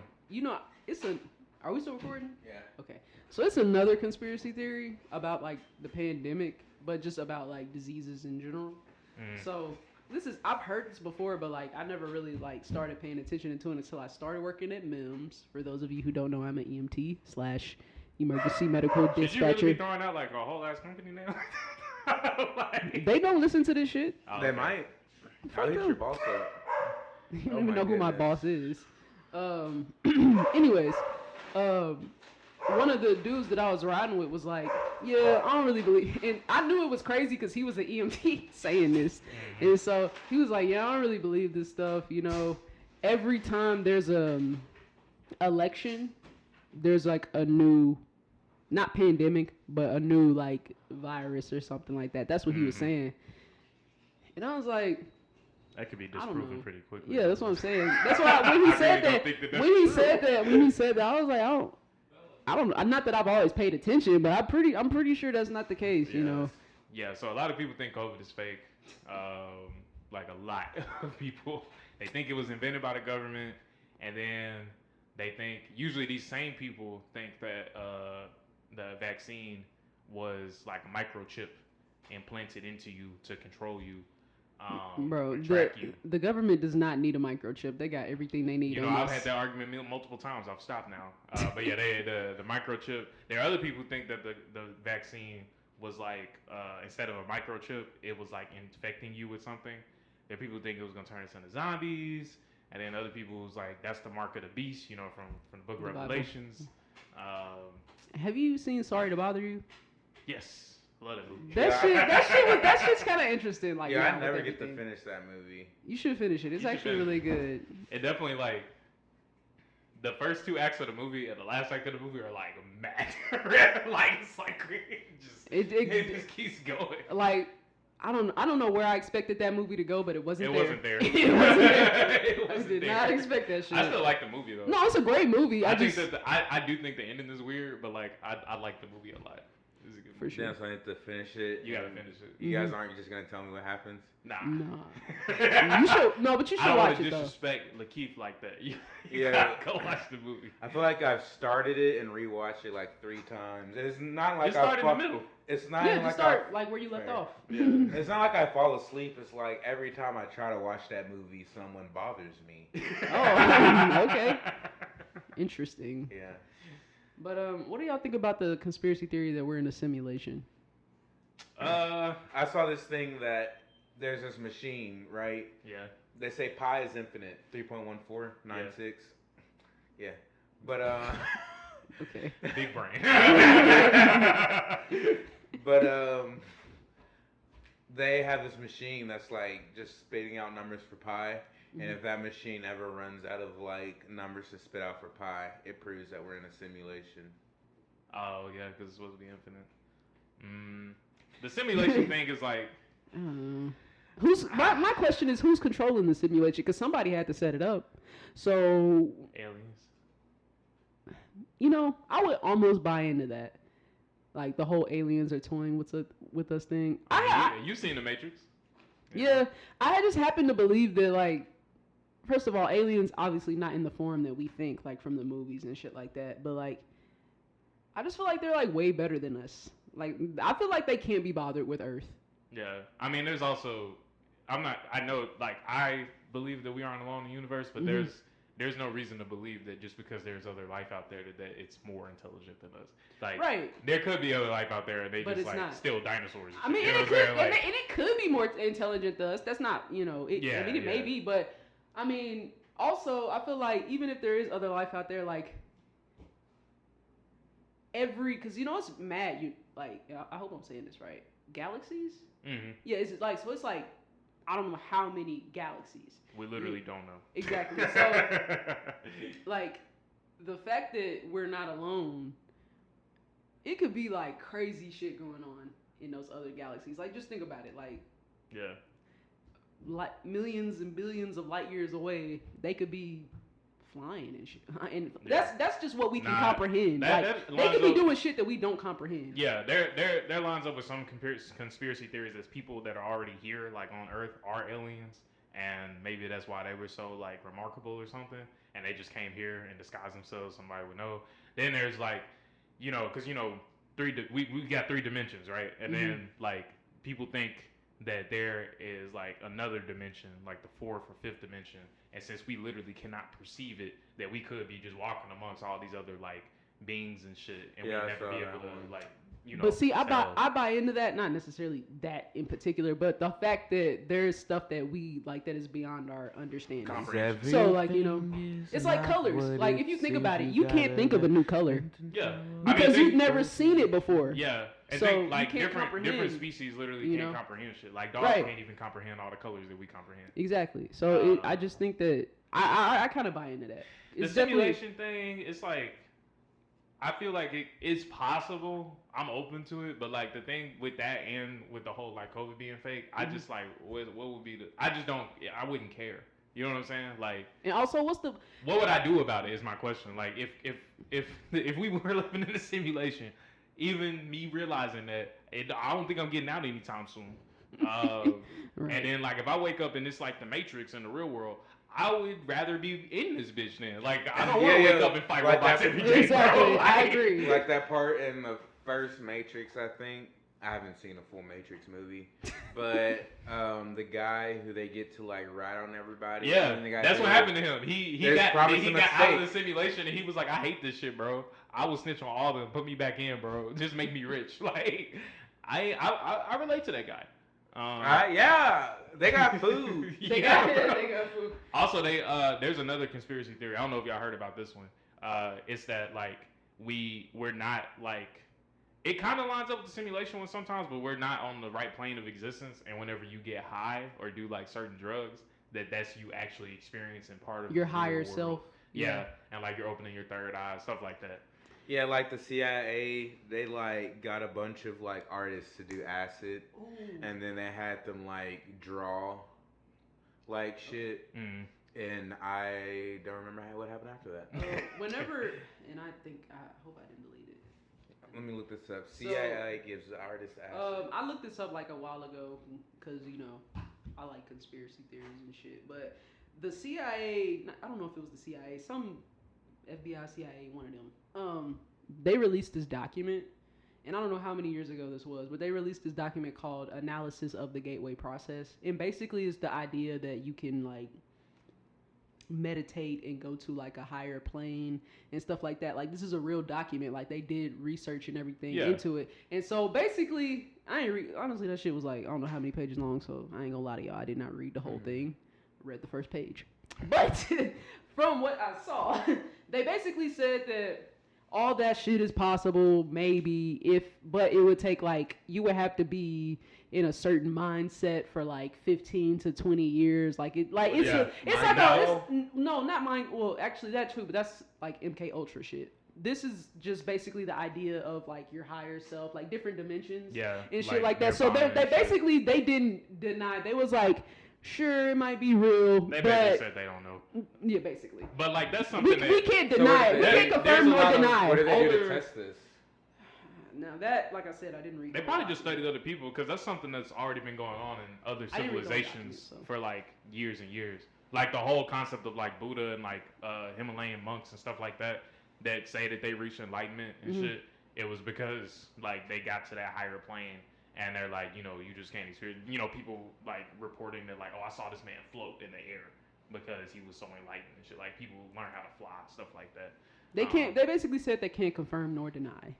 Speaker 1: it's a. Are we still recording?
Speaker 2: Yeah.
Speaker 1: Okay. So it's another conspiracy theory about like the pandemic, but just about like diseases in general. So I've heard this before, but like I never really like started paying attention to it until I started working at MIMS. For those of you who don't know, I'm an EMT / emergency medical
Speaker 3: Should you
Speaker 1: dispatcher.
Speaker 3: really be throwing out like a whole ass company now?
Speaker 1: They don't listen to this shit.
Speaker 3: Oh,
Speaker 2: They
Speaker 3: okay.
Speaker 2: might.
Speaker 1: Fuck
Speaker 2: I'll hit
Speaker 1: them.
Speaker 2: your boss up.
Speaker 1: You don't
Speaker 2: Oh
Speaker 1: even
Speaker 2: my
Speaker 1: know who my
Speaker 2: goodness.
Speaker 1: boss is. Anyways, one of the dudes that I was riding with was like, yeah, I don't really believe, and I knew it was crazy because he was an EMT saying this, and so he was like, yeah, I don't really believe this stuff. Every time there's a election, there's like a new, not pandemic, but a new like virus or something like that. That's what he was saying, and I was like,
Speaker 3: That could be
Speaker 1: I don't know.
Speaker 3: disproven pretty quickly.
Speaker 1: yeah, that's what I'm saying. That's why when he said
Speaker 3: don't
Speaker 1: that,
Speaker 3: think that that's
Speaker 1: when he
Speaker 3: true.
Speaker 1: said that, I was like, I don't. Not that I've always paid attention, but I'm pretty sure that's not the case.
Speaker 3: Yeah, so a lot of people think COVID is fake. Like a lot of people, they think it was invented by the government, and then they think, usually these same people think that the vaccine was like a microchip implanted into you to control you.
Speaker 1: Bro,
Speaker 3: track you.
Speaker 1: the government does not need a microchip. They got everything they need.
Speaker 3: You know, I've had that argument multiple times. I've stopped now. But yeah, the microchip. There are other people who think that the vaccine was like instead of a microchip, it was like infecting you with something. There are people who think it was gonna turn us into zombies, and then other people who's like that's the mark of the beast. You know, from the Book of Revelations.
Speaker 1: Have you seen Sorry to Bother You?
Speaker 3: Yes. Love that movie.
Speaker 1: That shit's kind of interesting. Like,
Speaker 2: I never get to finish that movie.
Speaker 1: You should finish it. It's actually really good.
Speaker 3: It definitely like the first 2 acts of the movie and the last act of the movie are like mad. Like it's like it just keeps going.
Speaker 1: Like I don't know where I expected that movie to go, but it wasn't there.
Speaker 3: It wasn't there.
Speaker 1: I did not expect that shit.
Speaker 3: I still like the movie though.
Speaker 1: No, it's a great movie.
Speaker 3: I do think the ending is weird, but like I like the movie a lot. It's a good
Speaker 1: For sure.
Speaker 2: Yeah, so I need to finish it.
Speaker 3: You gotta finish it.
Speaker 2: You guys aren't just gonna tell me what happens?
Speaker 3: Nah.
Speaker 1: You should. No, but you should watch it though.
Speaker 3: I don't want to disrespect Lakeith like that. You
Speaker 2: Yeah.
Speaker 3: gotta go watch the movie.
Speaker 2: I feel like I've started it and rewatched it like 3 times. It's not like
Speaker 3: Just start in the middle.
Speaker 2: It's not
Speaker 1: Yeah,
Speaker 2: like
Speaker 1: just start like where you left off.
Speaker 2: Yeah. It's not like I fall asleep. It's like every time I try to watch that movie, someone bothers me.
Speaker 1: Oh, okay. Interesting.
Speaker 2: Yeah.
Speaker 1: But what do y'all think about the conspiracy theory that we're in a simulation?
Speaker 2: I saw this thing that there's this machine, right?
Speaker 3: Yeah.
Speaker 2: They say pi is infinite, 3.1496. Yeah. But
Speaker 1: Okay.
Speaker 3: Big brain.
Speaker 2: But they have this machine that's like just spitting out numbers for pi. And if that machine ever runs out of like numbers to spit out for pi, it proves that we're in a simulation.
Speaker 3: Oh yeah, because it's supposed to be infinite. The simulation thing is like.
Speaker 1: My question is who's controlling the simulation? Because somebody had to set it up. So
Speaker 3: Aliens.
Speaker 1: You know, I would almost buy into that. Like the whole aliens are toying with us thing.
Speaker 3: You've seen The Matrix.
Speaker 1: Yeah, I just happen to believe that like. First of all, aliens obviously not in the form that we think, like from the movies and shit like that. But like, I just feel like they're like way better than us. Like, I feel like they can't be bothered with Earth.
Speaker 3: Yeah, I mean, there's also, I know, like I believe that we aren't alone in the universe, but there's no reason to believe that just because there's other life out there that it's more intelligent than us. Like, there could be other life out there, and they just like not. Still dinosaurs.
Speaker 1: I mean, and it could be more intelligent than us. That's not, you know, it may be, but. I mean, also, I feel like even if there is other life out there, like because you know it's mad. I hope I'm saying this right. Galaxies. Mm-hmm. Yeah, it's like so. It's like I don't know how many galaxies.
Speaker 3: We literally don't know.
Speaker 1: Exactly. So, like the fact that we're not alone, it could be like crazy shit going on in those other galaxies. Like just think about it. Like
Speaker 3: yeah.
Speaker 1: Like millions and billions of light years away, they could be flying and shit. And that's just what we can comprehend. Like they could be doing shit that we don't comprehend.
Speaker 3: Yeah, there lines up with some conspiracy theories that people that are already here, like on Earth, are aliens, and maybe that's why they were so like remarkable or something, and they just came here and disguised themselves. Somebody would know. Then there's like, you know, because you know, we got 3 dimensions, right? And then like people think that there is like another dimension, like the 4th or 5th dimension, and since we literally cannot perceive it, that we could be just walking amongst all these other like beings and shit, and we never be able to like, you know.
Speaker 1: But see, I buy into that, not necessarily that in particular, but the fact that there's stuff that we like that is beyond our understanding. So like, you know, it's like colors. Like if you think about it, you can't think of a new color.
Speaker 3: Yeah.
Speaker 1: Because you've never seen it before.
Speaker 3: Yeah. And so think, like different species literally can't comprehend shit. Like dogs can't even comprehend all the colors that we comprehend.
Speaker 1: Exactly. So I just think that I kind of buy into that.
Speaker 3: The simulation thing, it's like I feel like it's possible. I'm open to it, but like the thing with that and with the whole like COVID being fake, I just like what would be I just don't. I wouldn't care. You know what I'm saying? Like,
Speaker 1: and also, what
Speaker 3: would I do about it? Is my question. Like, if we were living in a simulation, even me realizing that, I don't think I'm getting out anytime soon. Right. And then like if I wake up and it's like the Matrix in the real world, I would rather be in this bitch then. Like I don't want to wake up and fight robots every day.
Speaker 1: Exactly,
Speaker 3: bro. Like,
Speaker 1: I agree.
Speaker 2: Like that part in the first Matrix, I think. I haven't seen a full Matrix movie, but the guy who they get to like rat on everybody.
Speaker 3: Yeah,
Speaker 2: and the guy
Speaker 3: that's
Speaker 2: who-
Speaker 3: what happened to him. He
Speaker 2: There's
Speaker 3: got
Speaker 2: probably
Speaker 3: he
Speaker 2: some
Speaker 3: got out of the
Speaker 2: mistake.
Speaker 3: simulation and he was like, I hate this shit, bro. I will snitch on all of them. Put me back in, bro. Just make me rich. Like I relate to that guy.
Speaker 2: Yeah, they got food.
Speaker 1: They
Speaker 3: Yeah,
Speaker 1: got
Speaker 3: bro.
Speaker 1: they got food.
Speaker 3: Also, there's another conspiracy theory. I don't know if y'all heard about this one. It's that like we're not like it kind of lines up with the simulation one sometimes, but we're not on the right plane of existence. And whenever you get high or do like certain drugs, that's you actually experiencing part of
Speaker 1: Your
Speaker 3: the real
Speaker 1: higher
Speaker 3: world.
Speaker 1: self.
Speaker 3: Yeah, and like you're opening your third eye, stuff like that.
Speaker 2: Yeah, like the CIA, they like got a bunch of like artists to do acid,
Speaker 1: Ooh.
Speaker 2: and then they had them like draw, like shit,
Speaker 3: Mm.
Speaker 2: and I don't remember what happened after that.
Speaker 1: Whenever, and I hope I didn't delete it.
Speaker 2: Let me look this up. CIA gives the artist acid.
Speaker 1: I looked this up like a while ago because I like conspiracy theories and shit. But the CIA, I don't know if it was the CIA, some FBI, CIA, one of them. They released this document, and I don't know how many years ago this was, but they released this document called "Analysis of the Gateway Process," and basically it's the idea that you can like meditate and go to like a higher plane and stuff like that. Like this is a real document. Like they did research and everything into it. And so basically, honestly that shit was like I don't know how many pages long. So I ain't gonna lie to y'all. I did not read the whole thing. I read the first page. But from what I saw, they basically said that all that shit is possible, maybe but it would take like you would have to be in a certain mindset for like 15 to 20 years. Like it's not mine. Well, actually that's true, but that's like MK Ultra shit. This is just basically the idea of like your higher self, like different dimensions, and shit like that. So they basically they didn't deny. They was like, sure, it might be real.
Speaker 3: They
Speaker 1: but
Speaker 3: basically said they don't know.
Speaker 1: Yeah, basically.
Speaker 3: But like that's something
Speaker 1: We can't deny it. We can't confirm nor deny.
Speaker 2: What do they do to
Speaker 3: Older-
Speaker 2: test this?
Speaker 1: Now that, like I said, I didn't read.
Speaker 3: They probably just studied other people because that's something that's already been going on in other
Speaker 1: I didn't read the whole
Speaker 3: civilizations
Speaker 1: document, so.
Speaker 3: for like years and years. Like the whole concept of like Buddha and like Himalayan monks and stuff like that say that they reached enlightenment and shit. It was because like they got to that higher plane and they're like, you just can't experience. People like reporting that like, oh, I saw this man float in the air because he was so enlightened and shit. Like people learn how to fly, stuff like that.
Speaker 1: They can't. They basically said they can't confirm nor deny.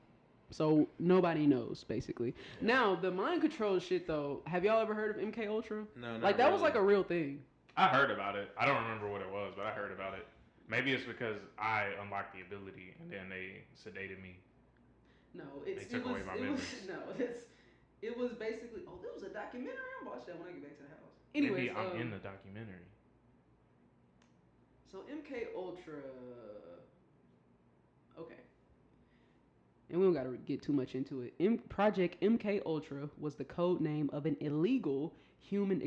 Speaker 1: So nobody knows, basically. Yeah. Now the mind control shit, though. Have y'all ever heard of MK Ultra?
Speaker 2: No, not
Speaker 1: like that
Speaker 2: really.
Speaker 1: was like a real thing.
Speaker 3: I heard about it. I don't remember what it was, but I heard about it. Maybe it's because I unlocked the ability and then they sedated me.
Speaker 1: No,
Speaker 3: They took away my memories.
Speaker 1: It was basically. Oh, there was a documentary. I'll watch that when I get back to the house. Anyways,
Speaker 3: maybe I'm in the documentary.
Speaker 1: So MK Ultra. Okay. And we don't got to get too much into it. Project MK Ultra was the code name of an illegal human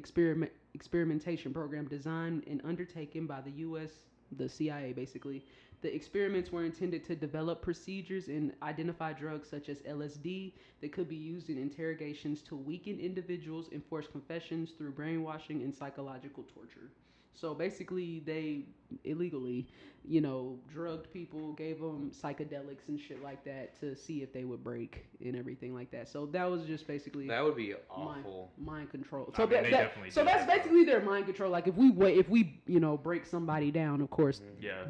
Speaker 1: experimentation program designed and undertaken by the U.S., the CIA basically. The experiments were intended to develop procedures and identify drugs such as LSD that could be used in interrogations to weaken individuals and force confessions through brainwashing and psychological torture. So basically, they illegally, drugged people, gave them psychedelics and shit like that to see if they would break and everything like that. So that was just basically
Speaker 2: that would be awful.
Speaker 1: Mind control.
Speaker 3: So
Speaker 1: that's basically their mind control. Like if we break somebody down, of course,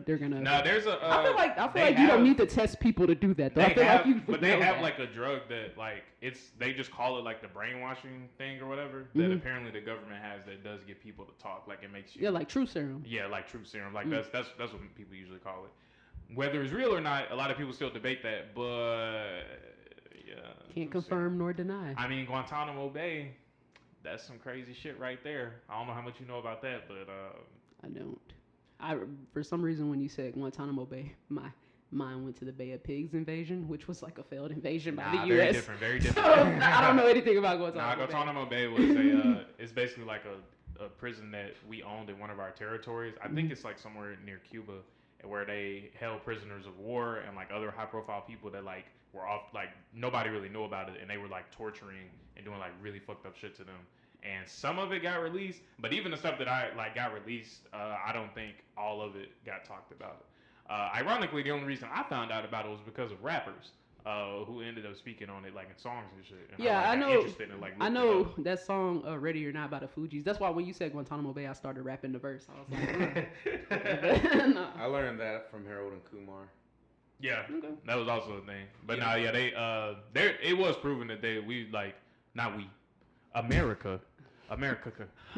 Speaker 1: they're gonna.
Speaker 3: Now there's a.
Speaker 1: I feel like you don't need to test people to do that. Though.
Speaker 3: They have like a drug that like they just call it like the brainwashing thing or whatever that apparently the government has that does get people to talk. Like it makes you.
Speaker 1: Yeah, like truth serum.
Speaker 3: Yeah, like truth serum. Like that's what people usually call it. Whether it's real or not, a lot of people still debate that, but yeah.
Speaker 1: Can't confirm nor deny.
Speaker 3: I mean, Guantanamo Bay, that's some crazy shit right there. I don't know how much you know about that, but
Speaker 1: I don't. For some reason when you said Guantanamo Bay, my mind went to the Bay of Pigs invasion, which was like a failed invasion by the U.S.
Speaker 3: Very different.
Speaker 1: So, I don't know anything about Guantanamo Bay.
Speaker 3: Guantanamo Bay was it's basically like a prison that we owned in one of our territories. I think it's like somewhere near Cuba, where they held prisoners of war and like other high profile people that like were off, like nobody really knew about it, and they were like torturing and doing like really fucked up shit to them. And some of it got released, but even the stuff that I like got released, I don't think all of it got talked about. Ironically, the only reason I found out about it was because of rappers. who ended up speaking on it like in songs and shit. And
Speaker 1: Yeah, I
Speaker 3: got
Speaker 1: know.
Speaker 3: interested in, like,
Speaker 1: I
Speaker 3: looking it
Speaker 1: know
Speaker 3: up.
Speaker 1: that song "Ready or Not" by the Fugees. That's why when you said Guantanamo Bay, I started rapping the verse. I was like, no.
Speaker 2: I learned that from Harold and Kumar.
Speaker 3: Yeah,
Speaker 1: Okay.
Speaker 3: that was also a thing. But
Speaker 2: Yeah.
Speaker 3: nah, yeah, they it was proven that America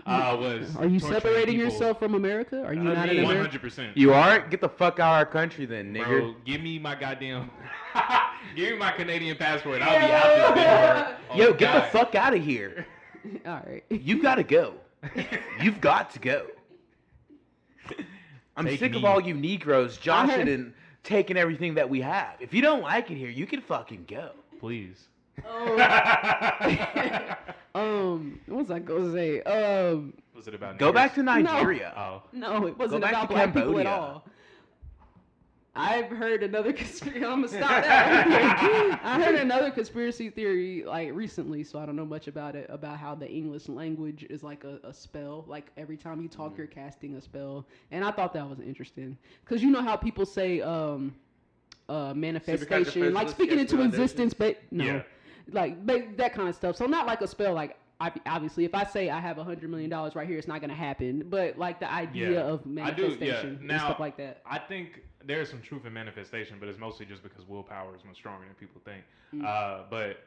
Speaker 3: was.
Speaker 1: Are you
Speaker 3: torturing
Speaker 1: separating
Speaker 3: people.
Speaker 1: yourself from America? Are you not in
Speaker 2: mean,
Speaker 1: America?
Speaker 3: 100%.
Speaker 2: You aren't? Get the fuck out of our country then, nigger.
Speaker 3: Bro, give me my goddamn, give me my Canadian passport. I'll be out this bitch.
Speaker 2: Yo, get the fuck out of here.
Speaker 1: All right.
Speaker 2: You gotta go. You've got to go. I'm
Speaker 3: Take
Speaker 2: sick
Speaker 3: me.
Speaker 2: of all you Negroes joshing
Speaker 1: heard-
Speaker 2: and taking everything that we have. If you don't like it here, you can fucking go.
Speaker 3: Please.
Speaker 1: What was I gonna say?
Speaker 3: Was it about?
Speaker 2: Go
Speaker 3: niggers?
Speaker 2: back to Nigeria.
Speaker 3: Oh.
Speaker 1: No, it wasn't
Speaker 2: back
Speaker 1: about
Speaker 2: to
Speaker 1: black people at
Speaker 2: Cambodia.
Speaker 1: all. I've heard another conspiracy. I'm gonna stop that. I heard another conspiracy theory like recently, so I don't know much about it. About how the English language is like a spell. Like every time you talk, you're casting a spell, and I thought that was interesting because you know how people say manifestation, like speaking into existence, but no,
Speaker 3: Yeah.
Speaker 1: like that kind of stuff. So not like a spell, like. Obviously, if I say I have $100 million right here, it's not gonna happen. But like the idea
Speaker 3: Yeah.
Speaker 1: of
Speaker 3: I do,
Speaker 1: manifestation
Speaker 3: yeah. Now,
Speaker 1: and stuff like that.
Speaker 3: I think there's some truth in manifestation, but it's mostly just because willpower is much stronger than people think. But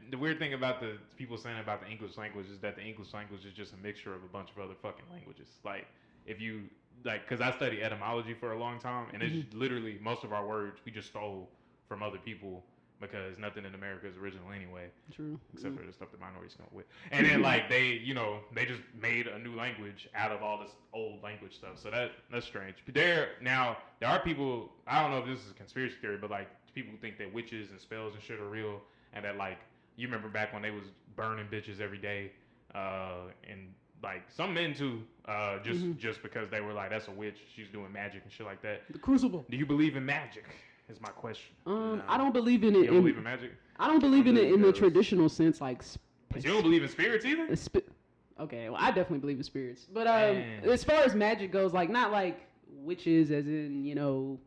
Speaker 3: the weird thing about the people saying about the English language is that the English language is just a mixture of a bunch of other fucking languages. Like if you because I studied etymology for a long time, and it's literally most of our words we just stole from other people. Because nothing in America is original anyway.
Speaker 1: True.
Speaker 3: Except for the stuff that minorities come up with. And then like they just made a new language out of all this old language stuff. So that's strange. But there are people, I don't know if this is a conspiracy theory, but like people who think that witches and spells and shit are real, and that like you remember back when they was burning bitches every day, and like some men too, just because they were like, that's a witch, she's doing magic and shit like that.
Speaker 1: The Crucible.
Speaker 3: Do you believe in magic? Is my question.
Speaker 1: I don't believe in it.
Speaker 3: You don't believe in magic?
Speaker 1: I don't believe in it in the
Speaker 2: ghosts.
Speaker 1: traditional sense, like.
Speaker 3: You don't believe in spirits either?
Speaker 1: Okay, well, I definitely believe in spirits, but
Speaker 3: Man.
Speaker 1: as far as magic goes, like not like witches, as in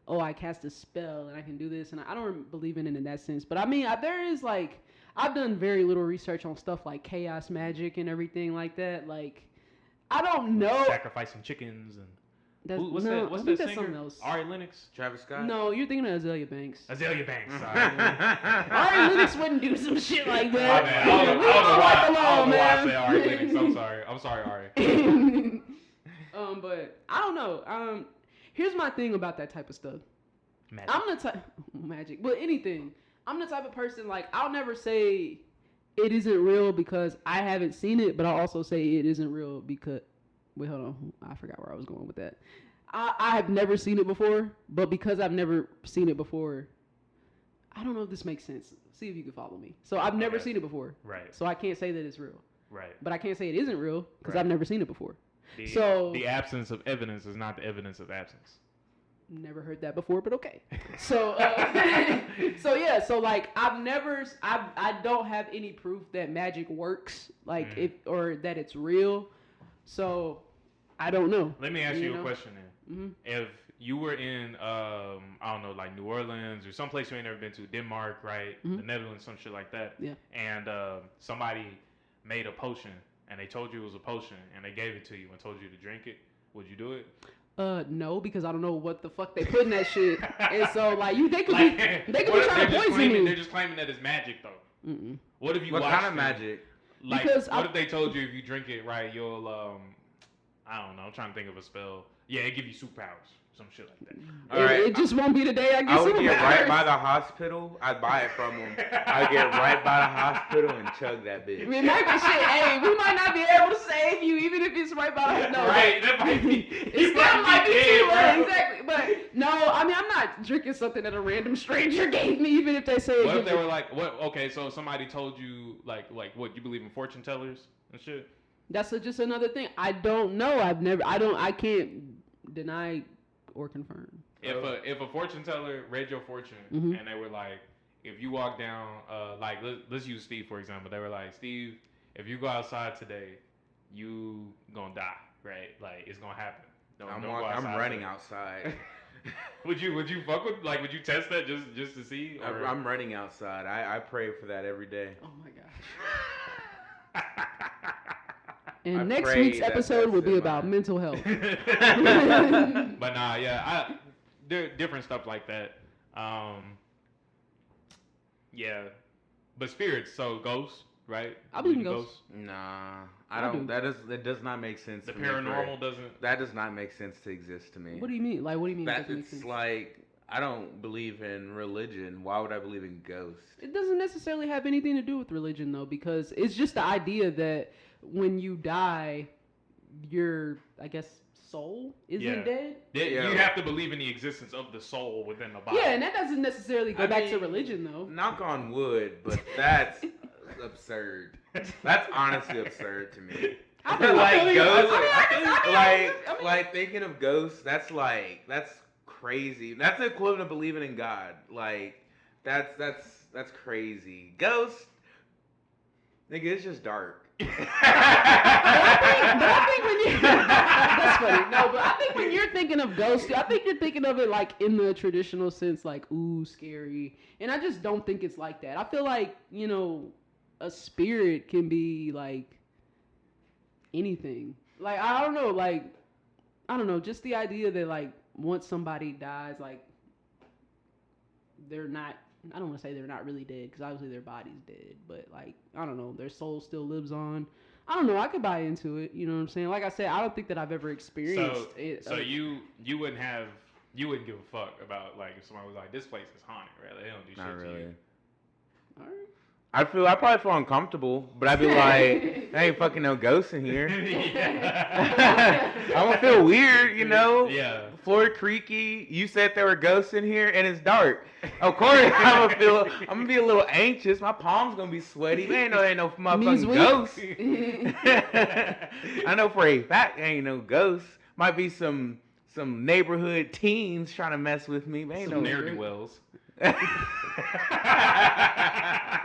Speaker 1: oh, I cast a spell and I can do this, and I don't believe in it in that sense. But I mean, there is like I've done very little research on stuff like chaos magic and everything like that. Like I don't know.
Speaker 3: Sacrificing chickens and what's that
Speaker 1: I think that's
Speaker 3: singer?
Speaker 1: something else.
Speaker 3: Ari Lennox?
Speaker 2: Travis Scott?
Speaker 1: No, you're thinking of Azalea Banks.
Speaker 3: Azalea Banks.
Speaker 1: Ari Lennox wouldn't do some shit like
Speaker 3: My
Speaker 1: that.
Speaker 3: bad. I don't know why I
Speaker 1: man.
Speaker 3: say Ari Lennox. I'm sorry, Ari.
Speaker 1: But I don't know. Here's my thing about that type of stuff.
Speaker 3: Magic.
Speaker 1: I'm the type magic, but anything. I'm the type of person like I'll never say it isn't real because I haven't seen it, but I'll also say it isn't real because wait, hold on. I forgot where I was going with that. I have never seen it before, but because I've never seen it before, I don't know if this makes sense. See if you can follow me. So I've never seen it before.
Speaker 3: Right.
Speaker 1: So I can't say that it's real.
Speaker 3: Right.
Speaker 1: But I can't say it isn't real because
Speaker 3: Right.
Speaker 1: I've never seen it before.
Speaker 3: So the absence of evidence is not the evidence of absence.
Speaker 1: Never heard that before, but okay. So, so like I don't have any proof that magic works, like or that it's real. So, I don't know.
Speaker 3: Let me ask you a question then.
Speaker 1: Mm-hmm.
Speaker 3: If you were in, I don't know, like New Orleans or someplace you ain't never been to, Denmark, right? The Netherlands, some shit like that.
Speaker 1: Yeah.
Speaker 3: And somebody made a potion and they told you it was a potion and they gave it to you and told you to drink it, would you do it?
Speaker 1: No, because I don't know what the fuck they put in that shit, and so like they could
Speaker 3: Like,
Speaker 1: be trying to poison me.
Speaker 3: They're just claiming that it's magic though.
Speaker 1: Mm-mm.
Speaker 3: What if you
Speaker 2: What
Speaker 3: watched
Speaker 2: kind of
Speaker 3: it?
Speaker 2: magic?
Speaker 3: Like,
Speaker 1: Because
Speaker 3: what if they told you if you drink it right, you'll I don't know. I'm trying to think of a spell. Yeah, it give you superpowers, some shit like that.
Speaker 2: All right.
Speaker 1: It just won't be the day I get
Speaker 2: I would get right
Speaker 1: superpowers.
Speaker 2: by the hospital. I'd buy it from them. I'd get right by the hospital and chug that bitch.
Speaker 1: It might be shit. Hey, we might not be able to save you, even if it's right by the no.
Speaker 3: Right, that might be.
Speaker 1: It still might be too late, exactly. But no, I mean, I'm not drinking something that a random stranger gave me, even if they say.
Speaker 3: What if they were like, what? Okay, so somebody told you like what? You believe in fortune tellers and shit?
Speaker 1: That's just another thing. I don't know. I can't deny or confirm.
Speaker 3: If a fortune teller read your fortune
Speaker 1: Mhm.
Speaker 3: and they were like, if you walk down, like let's use Steve for example. They were like, Steve, if you go outside today, you gonna die, right? Like it's gonna happen. Don't go outside
Speaker 2: I'm running
Speaker 3: today.
Speaker 2: outside.
Speaker 3: Would you fuck with, like, would you test that just to see? Or?
Speaker 2: I'm running outside. I pray for that every day.
Speaker 1: Oh my gosh. And
Speaker 2: I
Speaker 1: next
Speaker 2: pray
Speaker 1: week's
Speaker 2: that
Speaker 1: episode
Speaker 2: that's
Speaker 1: will be
Speaker 2: in
Speaker 1: about
Speaker 2: my-
Speaker 1: mental health.
Speaker 3: But nah, yeah, there different stuff like that. Yeah, but spirits, so ghosts, right?
Speaker 1: I believe in ghosts.
Speaker 2: Nah,
Speaker 1: I
Speaker 2: I don't.
Speaker 1: do.
Speaker 2: That does not make sense.
Speaker 3: The
Speaker 2: to me for-
Speaker 3: paranormal doesn't.
Speaker 2: That does not make sense to exist to me.
Speaker 1: What do you mean? Like, what do you mean? it
Speaker 2: That
Speaker 1: doesn't make
Speaker 2: it's
Speaker 1: sense?
Speaker 2: like I don't believe in religion. Why would I believe in ghosts?
Speaker 1: It doesn't necessarily have anything to do with religion, though, because it's just the idea that when you die, your, I guess, soul isn't dead.
Speaker 2: Yeah.
Speaker 3: You have to believe in the existence of the soul within the body.
Speaker 1: Yeah, and that doesn't necessarily go
Speaker 2: I
Speaker 1: back to
Speaker 2: mean,
Speaker 1: religion, though.
Speaker 2: Knock on wood, but that's absurd. That's honestly absurd to me.
Speaker 1: I feel
Speaker 2: Like
Speaker 1: you.
Speaker 2: ghosts,
Speaker 1: I mean,
Speaker 2: like thinking of ghosts. That's crazy. That's the equivalent of believing in God. Like that's crazy. Ghosts, nigga, it's just dark.
Speaker 1: But I think when you that's funny. No, but I think when you're thinking of ghosts, I think you're thinking of it like in the traditional sense, like ooh, scary. And I just don't think it's like that. I feel like, you know, a spirit can be like anything. Like I don't know, just the idea that like once somebody dies, like they're not. I don't want to say they're not really dead because obviously their body's dead, but like I don't know, their soul still lives on. I don't know. I could buy into it. You know what I'm saying? Like I said, I don't think that I've ever experienced it.
Speaker 3: So you wouldn't give a fuck about, like, if somebody was like, this place is haunted, right? They don't do
Speaker 2: Not
Speaker 3: shit to
Speaker 2: really.
Speaker 3: you.
Speaker 1: All right.
Speaker 2: I probably feel uncomfortable, but I'd be like, there ain't fucking no ghosts in here. I'm gonna feel weird, you know?
Speaker 3: Yeah.
Speaker 2: Floor creaky. You said there were ghosts in here, and it's dark. Of course, I'm gonna be a little anxious. My palms gonna be sweaty. Man, ain't no
Speaker 1: Knees
Speaker 2: motherfucking
Speaker 1: weak.
Speaker 2: ghosts. I know for a fact ain't no ghosts. Might be some neighborhood teens trying to mess with me. Man, ain't
Speaker 3: Some
Speaker 2: no
Speaker 3: ne'er-do-wells.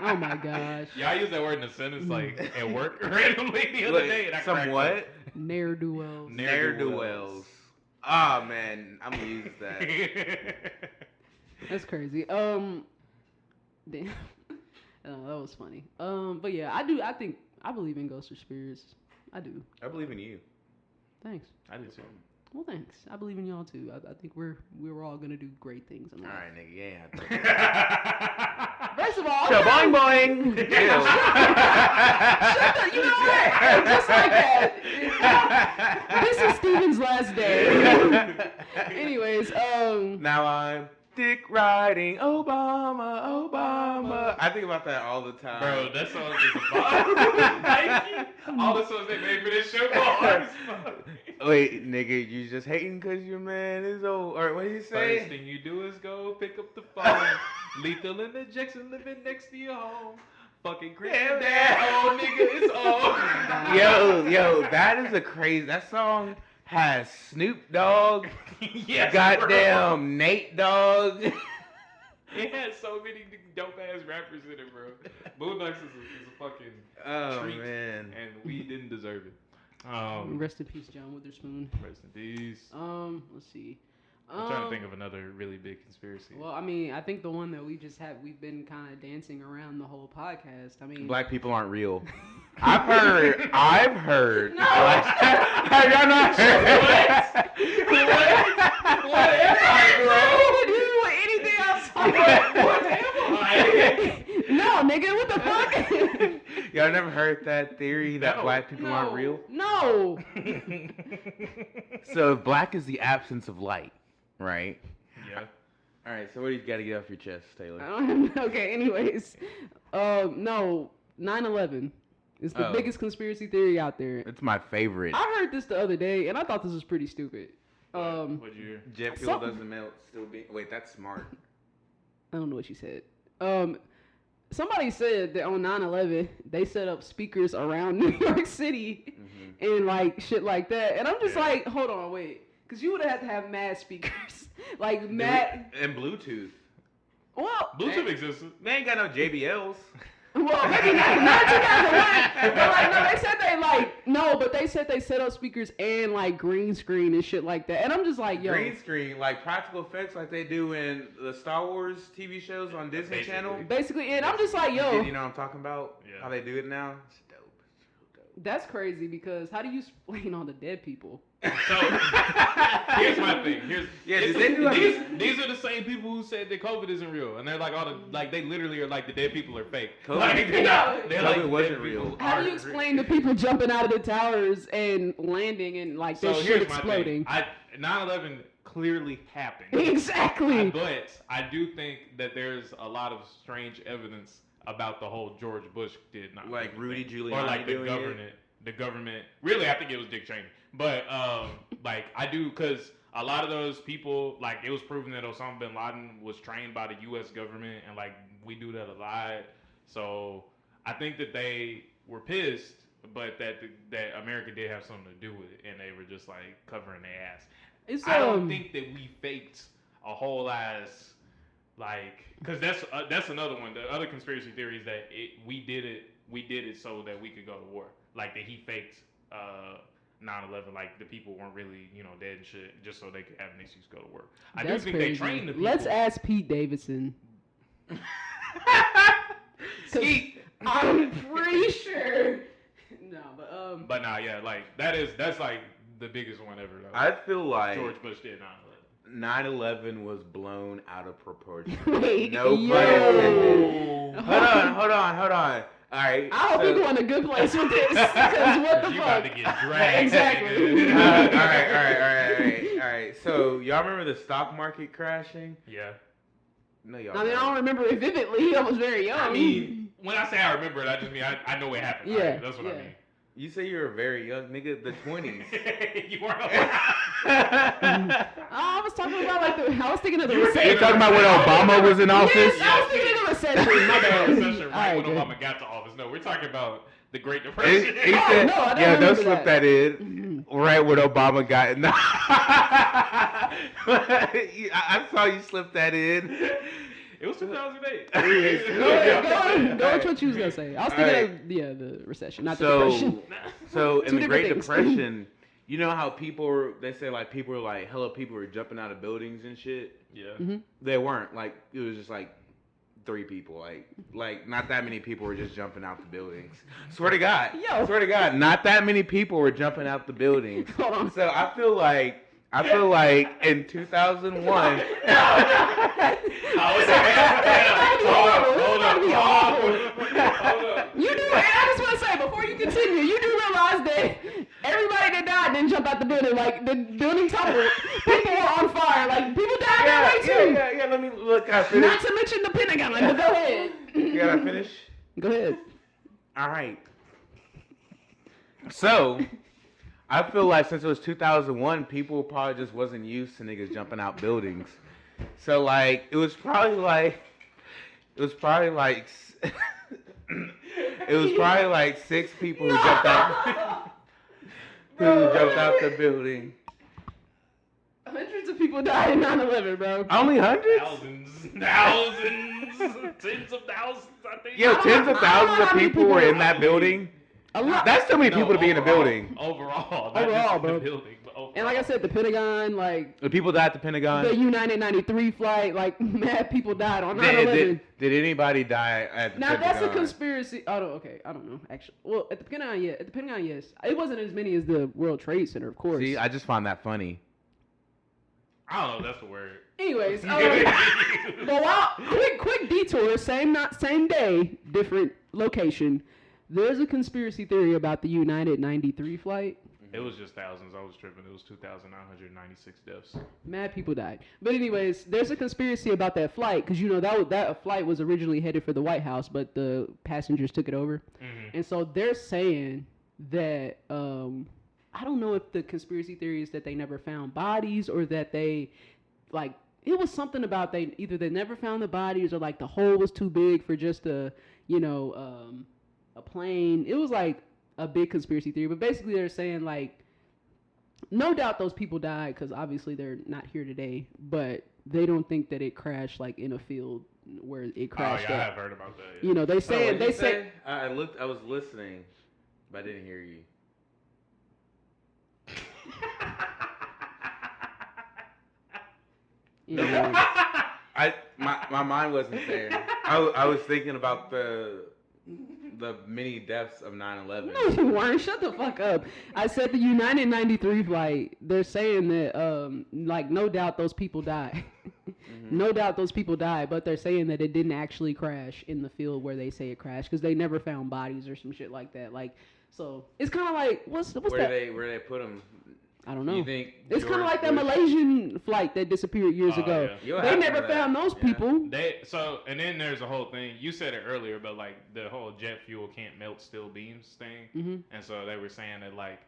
Speaker 1: Oh my gosh.
Speaker 3: Yeah, I used that word in a sentence, like, at work randomly the other day. And I
Speaker 2: Some
Speaker 3: cracked
Speaker 2: what?
Speaker 3: up.
Speaker 1: Ne'er-do-wells.
Speaker 2: Ne'er-do-wells. Ah, man, I'm gonna use that.
Speaker 1: That's crazy. Damn. That was funny. But yeah, I think I believe in ghosts or spirits. I do.
Speaker 2: I believe in you.
Speaker 1: Thanks.
Speaker 3: I did too.
Speaker 1: Well, thanks. I believe in y'all too. I think we're all gonna do great things in
Speaker 2: All
Speaker 1: life.
Speaker 2: right, nigga. Yeah.
Speaker 1: First of all,
Speaker 2: Boing boing.
Speaker 1: Shut the, you know what? Just like that. This is Steven's last day. Anyways,
Speaker 2: Now I'm dick riding Obama. I think about that all the time.
Speaker 3: Bro, that song is a vibe. Thank you. All the songs they made for this show go hard as fuck.
Speaker 2: Wait, nigga, you just hating because your man is old. Or what do you say?
Speaker 3: First thing you do is go pick up the phone. Lethal injection living next to your home. Fucking granddad, old nigga, it's old.
Speaker 2: Yo, that is a crazy. That song has Snoop Dogg,
Speaker 3: Yes,
Speaker 2: goddamn
Speaker 3: bro.
Speaker 2: Nate Dogg.
Speaker 3: It has so many dope ass rappers in it, bro. Boondocks is a fucking
Speaker 2: Oh
Speaker 3: treat,
Speaker 2: man.
Speaker 3: and we didn't deserve it.
Speaker 1: rest in peace, John Witherspoon.
Speaker 3: Rest in peace.
Speaker 1: Let's see.
Speaker 3: I'm trying to think of another really big conspiracy.
Speaker 1: Well, I mean, I think the one that we've been kind of dancing around the whole podcast. I mean,
Speaker 2: Black people aren't real. I've heard.
Speaker 1: No.
Speaker 2: Have y'all not heard?
Speaker 3: What am I, bro?
Speaker 1: Anything else?
Speaker 3: What am I?
Speaker 1: No, nigga, what the fuck?
Speaker 2: Y'all never heard that theory that
Speaker 3: No.
Speaker 2: black people aren't real?
Speaker 1: No.
Speaker 2: So if black is the absence of light, right?
Speaker 3: Yeah.
Speaker 2: All right. So what do you got to get off your chest, Taylor?
Speaker 1: Okay. Anyways, no. 9/11 is the
Speaker 2: Oh.
Speaker 1: biggest conspiracy theory out there.
Speaker 2: It's my favorite.
Speaker 1: I heard this the other day, and I thought this was pretty stupid.
Speaker 3: What'd you hear?
Speaker 2: Jet fuel doesn't melt. Still be. Wait, that's smart.
Speaker 1: I don't know what she said. Somebody said that on 9/11 they set up speakers around New York City and like shit like that, and I'm just like, hold on, wait, because you would have had to have mad speakers, like mad.
Speaker 2: And Bluetooth.
Speaker 1: Well,
Speaker 3: Bluetooth existed.
Speaker 2: They ain't got no JBLs.
Speaker 1: Well, maybe not 2001. But like, no, they said they like no, but they said they set up speakers and like green screen and shit like that. And I'm just like, yo,
Speaker 2: Green screen, like practical effects, like they do in the Star Wars TV shows on Disney
Speaker 3: Basically.
Speaker 2: Channel.
Speaker 1: basically, and I'm just like, yo,
Speaker 2: You know what I'm talking about?
Speaker 3: Yeah.
Speaker 2: How they do it now? It's dope.
Speaker 1: that's crazy because how do you explain all the dead people?
Speaker 3: So here's my thing. These are the same people who said that COVID isn't real, and they're like they literally are like the dead people are fake.
Speaker 2: COVID-
Speaker 3: Like, they're not. They're like
Speaker 2: COVID wasn't
Speaker 3: dead
Speaker 2: real.
Speaker 3: people
Speaker 1: How do you
Speaker 3: are
Speaker 1: explain the people jumping out of the towers and landing and like their
Speaker 3: So
Speaker 1: shit
Speaker 3: here's my
Speaker 1: exploding?
Speaker 3: thing. 9/11 clearly happened.
Speaker 1: Exactly.
Speaker 3: But I do think that there's a lot of strange evidence about the whole George Bush did not
Speaker 2: Like Rudy
Speaker 3: thing.
Speaker 2: Giuliani
Speaker 3: or like the
Speaker 2: doing
Speaker 3: government.
Speaker 2: it.
Speaker 3: The government. Really, I think it was Dick Cheney. But like I do because a lot of those people, like it was proven that Osama bin Laden was trained by the U.S. government, and like we do that a lot. So I think that they were pissed, but that America did have something to do with it, and they were just like covering their ass.
Speaker 1: It's,
Speaker 3: I don't think that we faked a whole ass like because that's another one. The other conspiracy theory is that we did it so that we could go to war. Like that he faked 9/11, like the people weren't really dead and shit, just so they could have an excuse to go to work. I do think they trained the people.
Speaker 1: Let's ask Pete Davidson.
Speaker 2: Skeet.
Speaker 1: I'm pretty sure. No, but
Speaker 3: But nah, yeah, like that's like the biggest one ever though.
Speaker 2: I feel like
Speaker 3: George Bush did
Speaker 2: 9/11 was blown out of proportion.
Speaker 1: Wait,
Speaker 2: No
Speaker 1: yo.
Speaker 2: pun intended. Hold on. All right.
Speaker 1: I hope we go in a good place with this. Because what the
Speaker 3: You
Speaker 1: fuck?
Speaker 3: about to get dragged.
Speaker 1: Exactly.
Speaker 2: All right. So y'all remember the stock market crashing?
Speaker 3: Yeah.
Speaker 2: No, y'all.
Speaker 1: I mean, I
Speaker 2: don't.
Speaker 1: don't remember it vividly. I was very young.
Speaker 3: I mean, when I say I remember it, I just mean I know it happened.
Speaker 1: Yeah,
Speaker 3: Right? That's what I
Speaker 1: yeah.
Speaker 3: mean.
Speaker 2: You say you were very young, nigga. The 20s.
Speaker 3: You weren't alive.
Speaker 1: I was talking about I was thinking of the
Speaker 3: You were
Speaker 1: recession.
Speaker 2: You're talking about when Obama was in office?
Speaker 1: Yes, I was thinking of the recession. My bad.
Speaker 3: Recession
Speaker 1: All
Speaker 3: right when
Speaker 1: good.
Speaker 3: Obama got to office. No, we're talking about the Great
Speaker 2: He
Speaker 3: Depression.
Speaker 2: said,
Speaker 1: no, I don't
Speaker 2: "Yeah, don't
Speaker 1: remember
Speaker 2: slip
Speaker 1: that.
Speaker 2: that in." Right when Obama got in. I saw you slip that in.
Speaker 3: It was 2008.
Speaker 1: Go ahead, go with what you was gonna say. I was thinking of the recession, not the depression.
Speaker 2: So in
Speaker 1: Two
Speaker 2: the Great
Speaker 1: different things.
Speaker 2: Depression, you know how they say like people were like hella people were jumping out of buildings and shit.
Speaker 3: Yeah.
Speaker 1: Mm-hmm.
Speaker 2: They weren't like it was just like 3 people, like not that many people were just jumping out the buildings. Swear to God, not that many people were jumping out the buildings.
Speaker 1: Hold on.
Speaker 2: So I feel like in 2001.
Speaker 3: Hold up.
Speaker 1: You do, and I just want to say before you continue, you do realize that everybody that died didn't jump out the building. Like the building tumbled, people were on fire. Like people died that way too.
Speaker 2: Yeah. Let me look. I finished.
Speaker 1: Not to mention the Pentagon. Like, but go ahead.
Speaker 2: You gotta finish.
Speaker 1: Go ahead.
Speaker 2: All right. So, I feel like since it was 2001, people probably just wasn't used to niggas jumping out buildings. So like, it was probably like 6 people who jumped out. Who jumped out the building?
Speaker 1: Hundreds of people died in 9/11, bro.
Speaker 2: Only hundreds?
Speaker 3: Thousands, tens of thousands. I think.
Speaker 2: Yo, tens of
Speaker 1: I don't know
Speaker 2: thousands
Speaker 1: how
Speaker 2: of
Speaker 1: many
Speaker 2: people were
Speaker 1: people-
Speaker 2: in that building.
Speaker 1: A lot.
Speaker 2: That's too many people to be in a building.
Speaker 3: Overall,
Speaker 1: Overall,
Speaker 3: not just
Speaker 1: bro.
Speaker 3: in the building, but overall.
Speaker 1: And like I said, the Pentagon, like
Speaker 2: The people died at the Pentagon.
Speaker 1: the United 93 flight, like mad people died on 9/11.
Speaker 2: Did anybody die at the
Speaker 1: Now
Speaker 2: Pentagon?
Speaker 1: that's a conspiracy. Oh, okay. I don't know. Actually, well, at the Pentagon, yeah. At the Pentagon, yes. It wasn't as many as the World Trade Center, of course.
Speaker 2: See, I just find that funny.
Speaker 3: I don't know. That's the word.
Speaker 1: Anyways, but while quick detour, same day, different location. There's a conspiracy theory about the United 93 flight.
Speaker 3: It was just thousands. I was tripping. It was 2,996 deaths.
Speaker 1: Mad people died. But anyways, there's a conspiracy about that flight because that flight was originally headed for the White House, but the passengers took it over.
Speaker 3: Mm-hmm.
Speaker 1: And so they're saying that I don't know if the conspiracy theory is that they never found bodies or that they like it was something about they never found the bodies or like the hole was too big for just a plane. It was like a big conspiracy theory, but basically they're saying like no doubt those people died because obviously they're not here today, but they don't think that it crashed like in a field where it crashed.
Speaker 3: Oh yeah, I
Speaker 1: at.
Speaker 3: have heard about that. Yeah.
Speaker 1: You know, they
Speaker 2: Oh,
Speaker 1: say
Speaker 2: what'd
Speaker 1: they
Speaker 2: you
Speaker 1: say.
Speaker 2: I looked. I was listening, but I didn't hear you.
Speaker 1: Anyways.
Speaker 2: My mind wasn't there. I was thinking about the many deaths of 9/11.
Speaker 1: No, you weren't. Shut the fuck up. I said the United 93 flight, they're saying that, like, no doubt those people died. No doubt those people died, but they're saying that it didn't actually crash in the field where they say it crashed because they never found bodies or some shit like that. Like, so it's kind of like, what's
Speaker 2: where
Speaker 1: that?
Speaker 2: Where they put them?
Speaker 1: I don't know.
Speaker 2: You think
Speaker 1: It's kind of like that
Speaker 2: Bush-
Speaker 1: Malaysian flight that disappeared years ago.
Speaker 3: Yeah.
Speaker 2: You'll
Speaker 1: They
Speaker 2: have
Speaker 1: never
Speaker 2: some of that.
Speaker 1: found those
Speaker 2: Yeah.
Speaker 1: people.
Speaker 3: And then there's a whole thing. You said it earlier, but like the whole jet fuel can't melt steel beams thing.
Speaker 1: Mm-hmm.
Speaker 3: And so they were saying that like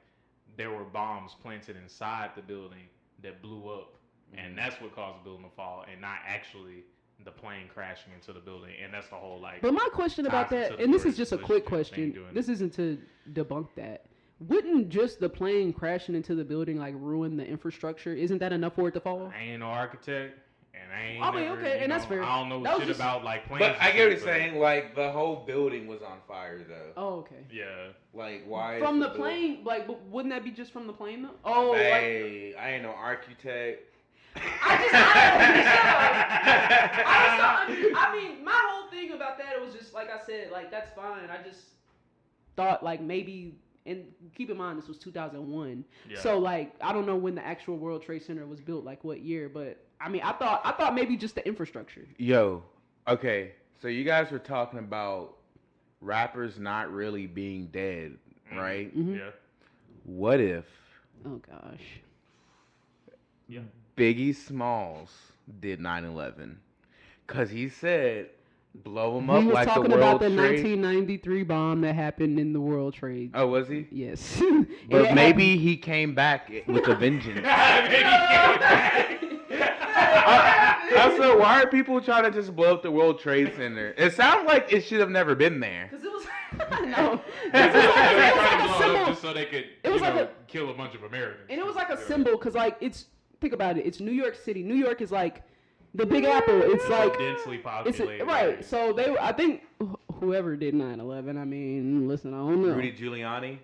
Speaker 3: there were bombs planted inside the building that blew up, and that's what caused the building to fall, and not actually the plane crashing into the building. And that's the whole like.
Speaker 1: But my question about
Speaker 3: ties
Speaker 1: that,
Speaker 3: into the
Speaker 1: and this is
Speaker 3: George
Speaker 1: just a
Speaker 3: Bush
Speaker 1: quick
Speaker 3: thing
Speaker 1: question.
Speaker 3: doing
Speaker 1: This isn't to debunk that. Wouldn't just the plane crashing into the building like ruin the infrastructure? Isn't that enough for it to fall?
Speaker 3: I ain't no architect, and I ain't.
Speaker 1: I mean,
Speaker 3: never,
Speaker 1: okay,
Speaker 3: you
Speaker 1: and
Speaker 3: know,
Speaker 1: that's fair.
Speaker 3: I don't know
Speaker 1: That was
Speaker 3: shit
Speaker 1: just-
Speaker 3: about like planes.
Speaker 2: But I
Speaker 3: and
Speaker 2: get what
Speaker 3: shit,
Speaker 2: you're saying. Like the whole building was on fire, though.
Speaker 1: Oh, okay.
Speaker 3: Yeah.
Speaker 2: Like why?
Speaker 1: From
Speaker 2: is
Speaker 1: the plane, like, but wouldn't that be just from the plane though? Oh, like,
Speaker 2: Hey, I ain't no architect.
Speaker 1: I mean, my whole thing about that was just like I said, like that's fine. I just thought like maybe, and keep in mind this was 2001,
Speaker 3: Yeah.
Speaker 1: so like I don't know when the actual World Trade Center was built, like what year, but I mean I thought maybe just the infrastructure.
Speaker 2: Yo, okay. So you guys were talking about rappers not really being dead, right?
Speaker 1: Mhm.
Speaker 3: Yeah.
Speaker 2: What if
Speaker 1: Oh gosh.
Speaker 3: Yeah.
Speaker 2: Biggie Smalls did 9/11? Cause he said blow him
Speaker 1: He
Speaker 2: up
Speaker 1: was
Speaker 2: like the
Speaker 1: talking
Speaker 2: World
Speaker 1: about the
Speaker 2: Trade.
Speaker 1: 1993 bomb that happened in the World Trade.
Speaker 2: Oh, was he?
Speaker 1: Yes.
Speaker 2: But
Speaker 1: And
Speaker 2: maybe he came back with a vengeance. Also, why are people trying to just blow up the World Trade Center? It sounds like it should have never been there.
Speaker 1: Because it was no.
Speaker 3: They
Speaker 1: It was like
Speaker 3: were
Speaker 1: a
Speaker 3: trying to blow it up
Speaker 1: symbol.
Speaker 3: just so they could,
Speaker 1: It was
Speaker 3: you
Speaker 1: like
Speaker 3: know,
Speaker 1: a-
Speaker 3: kill a bunch of Americans.
Speaker 1: And it was like a
Speaker 3: Yeah.
Speaker 1: symbol because, like, it's think about it. It's New York City. New York is like the Big Apple. It's like
Speaker 3: densely
Speaker 1: it's
Speaker 3: populated.
Speaker 1: right. So they, I think, whoever did 9/11. I mean, listen, I don't know.
Speaker 2: Rudy Giuliani.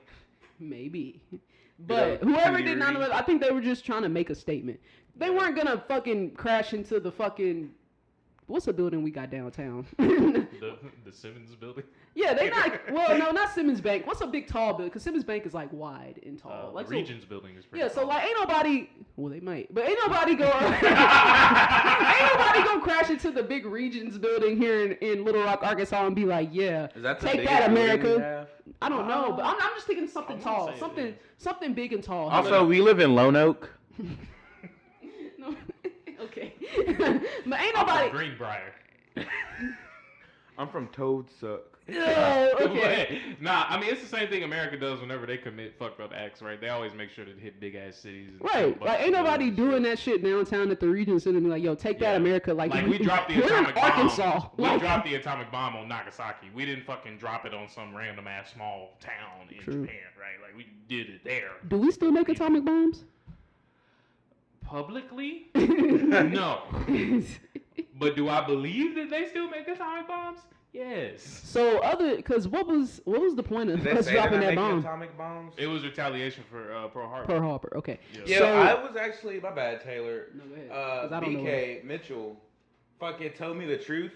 Speaker 1: Maybe,
Speaker 2: old
Speaker 1: but whoever
Speaker 2: Rudy
Speaker 1: did
Speaker 2: Rudy.
Speaker 1: 9/11, I think they were just trying to make a statement. They weren't gonna fucking crash into the fucking. What's a building we got downtown?
Speaker 3: The Simmons building.
Speaker 1: Yeah, they not. Well, no, not Simmons Bank. What's a big tall building? Because Simmons Bank is like wide and tall. Like so-
Speaker 3: Regions building is pretty.
Speaker 1: Yeah, so
Speaker 3: tall.
Speaker 1: like ain't nobody. Well, they might, but ain't nobody go. ain't nobody go crash into the big Regions building here in Little Rock, Arkansas, and be like, yeah,
Speaker 2: Is that the
Speaker 1: take
Speaker 2: biggest
Speaker 1: that,
Speaker 2: building we
Speaker 1: America.
Speaker 2: have?
Speaker 1: I don't know, but I'm just thinking
Speaker 3: I
Speaker 1: something
Speaker 3: wouldn't
Speaker 1: tall,
Speaker 3: say it
Speaker 1: something
Speaker 3: is.
Speaker 1: something big and tall.
Speaker 2: Also, we live in Lone Oak.
Speaker 1: no, okay, but ain't
Speaker 3: I'm
Speaker 1: nobody.
Speaker 3: from Greenbrier.
Speaker 2: I'm from Toadsuck.
Speaker 1: Oh, okay.
Speaker 3: Nah, I mean it's the same thing America does whenever they commit fucked up acts, right? They always make sure to hit big ass cities. And kill a
Speaker 1: Right,
Speaker 3: bunch
Speaker 1: like
Speaker 3: of
Speaker 1: ain't nobody
Speaker 3: civilians and
Speaker 1: doing
Speaker 3: shit.
Speaker 1: that shit downtown at the Region Center and be like, yo, take that,
Speaker 3: Yeah.
Speaker 1: America. Like
Speaker 3: we dropped the
Speaker 1: we're in
Speaker 3: atomic bomb.
Speaker 1: Arkansas.
Speaker 3: We
Speaker 1: Like-
Speaker 3: dropped the atomic bomb on Nagasaki. We didn't fucking drop it on some random ass small town in
Speaker 1: True.
Speaker 3: Japan, right? Like we did it there.
Speaker 1: Do we still make atomic bombs?
Speaker 3: Publicly? No. But do I believe that they still make atomic bombs? Yes.
Speaker 1: So because what was the point of
Speaker 2: Did they
Speaker 1: us
Speaker 2: say they're
Speaker 1: dropping
Speaker 2: not
Speaker 1: that
Speaker 2: making
Speaker 1: bomb?
Speaker 2: atomic bombs?
Speaker 3: It was retaliation for Pearl Harbor.
Speaker 1: Pearl Harbor. Okay.
Speaker 3: Yeah.
Speaker 2: Yeah,
Speaker 1: So-
Speaker 2: I was actually my bad, Taylor.
Speaker 1: No, go ahead. 'Cause I don't know
Speaker 2: BK Mitchell fucking told me the truth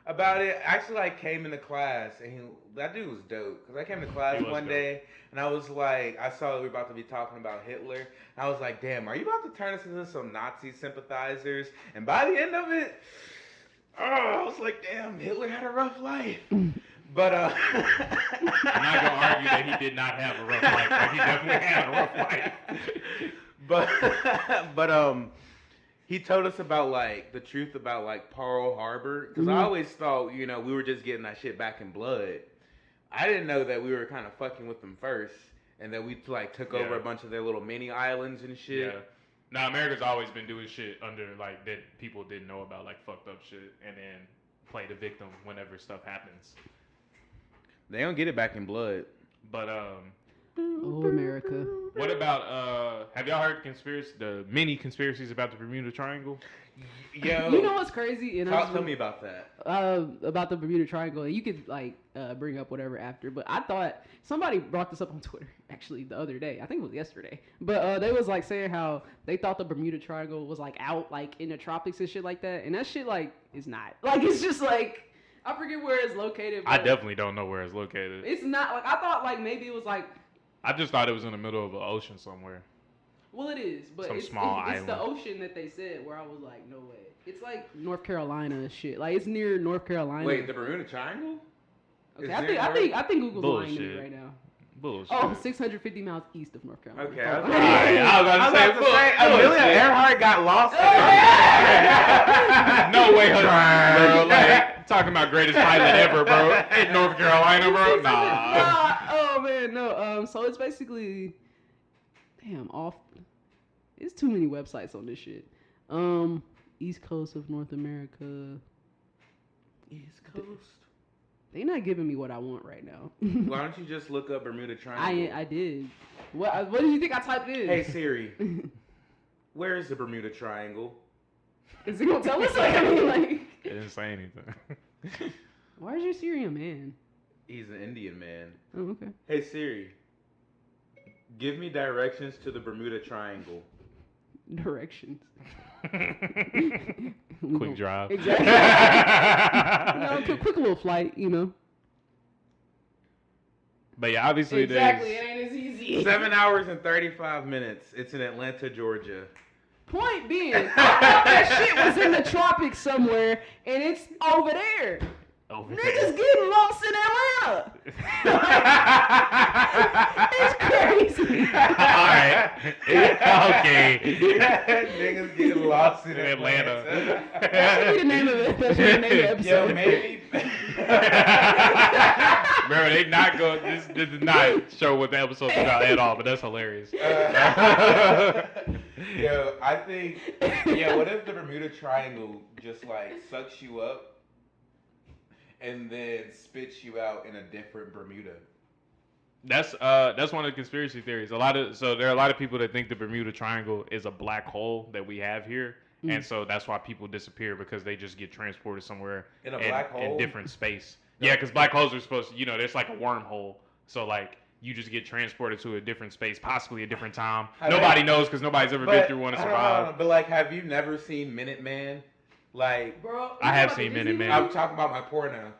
Speaker 2: about it. Actually, like came into class and that dude was dope. Cause I came to class
Speaker 3: He was
Speaker 2: one
Speaker 3: dope.
Speaker 2: day and I was like, I saw we were about to be talking about Hitler. And I was like, damn, are you about to turn us into some Nazi sympathizers? And by the end of it, I was like, damn, Hitler had a rough life. But
Speaker 3: I'm not gonna argue that he did not have a rough life. Like he definitely had a rough life.
Speaker 2: but he told us about like the truth about like Pearl Harbor because I always thought we were just getting that shit back in blood. I didn't know that we were kind of fucking with them first and that we like took over
Speaker 3: Yeah.
Speaker 2: a bunch of their little mini islands and shit.
Speaker 3: Yeah. Now America's always been doing shit under like that people didn't know about, like fucked up shit, and then play the victim whenever stuff happens.
Speaker 2: They don't get it back in blood.
Speaker 3: But
Speaker 1: Oh, America.
Speaker 3: What about have y'all heard the many conspiracies about the Bermuda Triangle?
Speaker 2: Yo,
Speaker 1: You know what's crazy? And
Speaker 2: tell me about that.
Speaker 1: About the Bermuda Triangle. You could bring up whatever after, but I thought somebody brought this up on Twitter actually the other day. I think it was yesterday. But they was like saying how they thought the Bermuda Triangle was like out like in the tropics and shit like that, and that shit like is not. Like it's just like I forget where it's located.
Speaker 3: I definitely don't know where it's located.
Speaker 1: It's not like I thought like maybe it was like.
Speaker 3: I just thought it was in the middle of an ocean somewhere.
Speaker 1: Well, it is, but
Speaker 3: Some
Speaker 1: it's
Speaker 3: small
Speaker 1: it's the
Speaker 3: island.
Speaker 1: ocean that they said where I was like, no way. It's like North Carolina shit. Like it's near North Carolina.
Speaker 2: Wait, the Bermuda Triangle?
Speaker 1: Okay, I think Google's lying to me
Speaker 3: Bullshit.
Speaker 1: right now.
Speaker 3: Bullshit.
Speaker 1: Oh, 650 miles east of North Carolina.
Speaker 2: Okay,
Speaker 1: Oh.
Speaker 2: I was
Speaker 3: I was about to say,
Speaker 2: Amelia Earhart got lost.
Speaker 3: No way, bro. Like talking about greatest pilot ever, bro. In North Carolina, bro. Nah.
Speaker 1: Oh man, no. So it's basically, damn, off. It's too many websites on this shit. East Coast of North America.
Speaker 2: East Coast.
Speaker 1: They not giving me what I want right now.
Speaker 2: Why don't you just look up Bermuda Triangle?
Speaker 1: I did. What did you think I typed in?
Speaker 2: Hey Siri, where is the Bermuda Triangle?
Speaker 1: Is he gonna tell us? Like, I mean, like.
Speaker 3: It didn't say anything.
Speaker 1: Why is your Siri a man?
Speaker 2: He's an Indian man.
Speaker 1: Oh, okay.
Speaker 2: Hey Siri, give me directions to the Bermuda Triangle.
Speaker 1: Directions.
Speaker 3: Quick drive.
Speaker 1: Exactly. Quick little flight, you know.
Speaker 3: But yeah, obviously
Speaker 1: Exactly,
Speaker 3: there's...
Speaker 1: it ain't as easy.
Speaker 2: 7 hours and 35 minutes. It's in Atlanta, Georgia.
Speaker 1: Point being, I thought that shit was in the tropics somewhere, and it's over there.
Speaker 3: Over
Speaker 1: Niggas getting lost in Atlanta. It's crazy.
Speaker 3: Alright. Okay.
Speaker 2: Niggas getting lost in
Speaker 3: Atlanta.
Speaker 1: That should be the name of it. That should be the name of the
Speaker 2: Yo,
Speaker 1: episode.
Speaker 2: maybe.
Speaker 3: Bro, they not go. This does not show what the episode's about at all, but that's hilarious.
Speaker 2: Yo, I think. Yeah, what if the Bermuda Triangle just like sucks you up and then spits you out in a different Bermuda?
Speaker 3: That's one of the conspiracy theories. There are a lot of people that think the Bermuda Triangle is a black hole that we have here. And so that's why people disappear, because they just get transported somewhere
Speaker 2: In a black hole?
Speaker 3: in different space. Yeah, because black holes are supposed to, there's like a wormhole. So like you just get transported to a different space, possibly a different time. Nobody knows because nobody's ever been through one to survive.
Speaker 2: But like, have you never seen Minuteman? Like,
Speaker 1: Bro,
Speaker 3: I have seen Minuteman.
Speaker 2: I'm talking about my porno.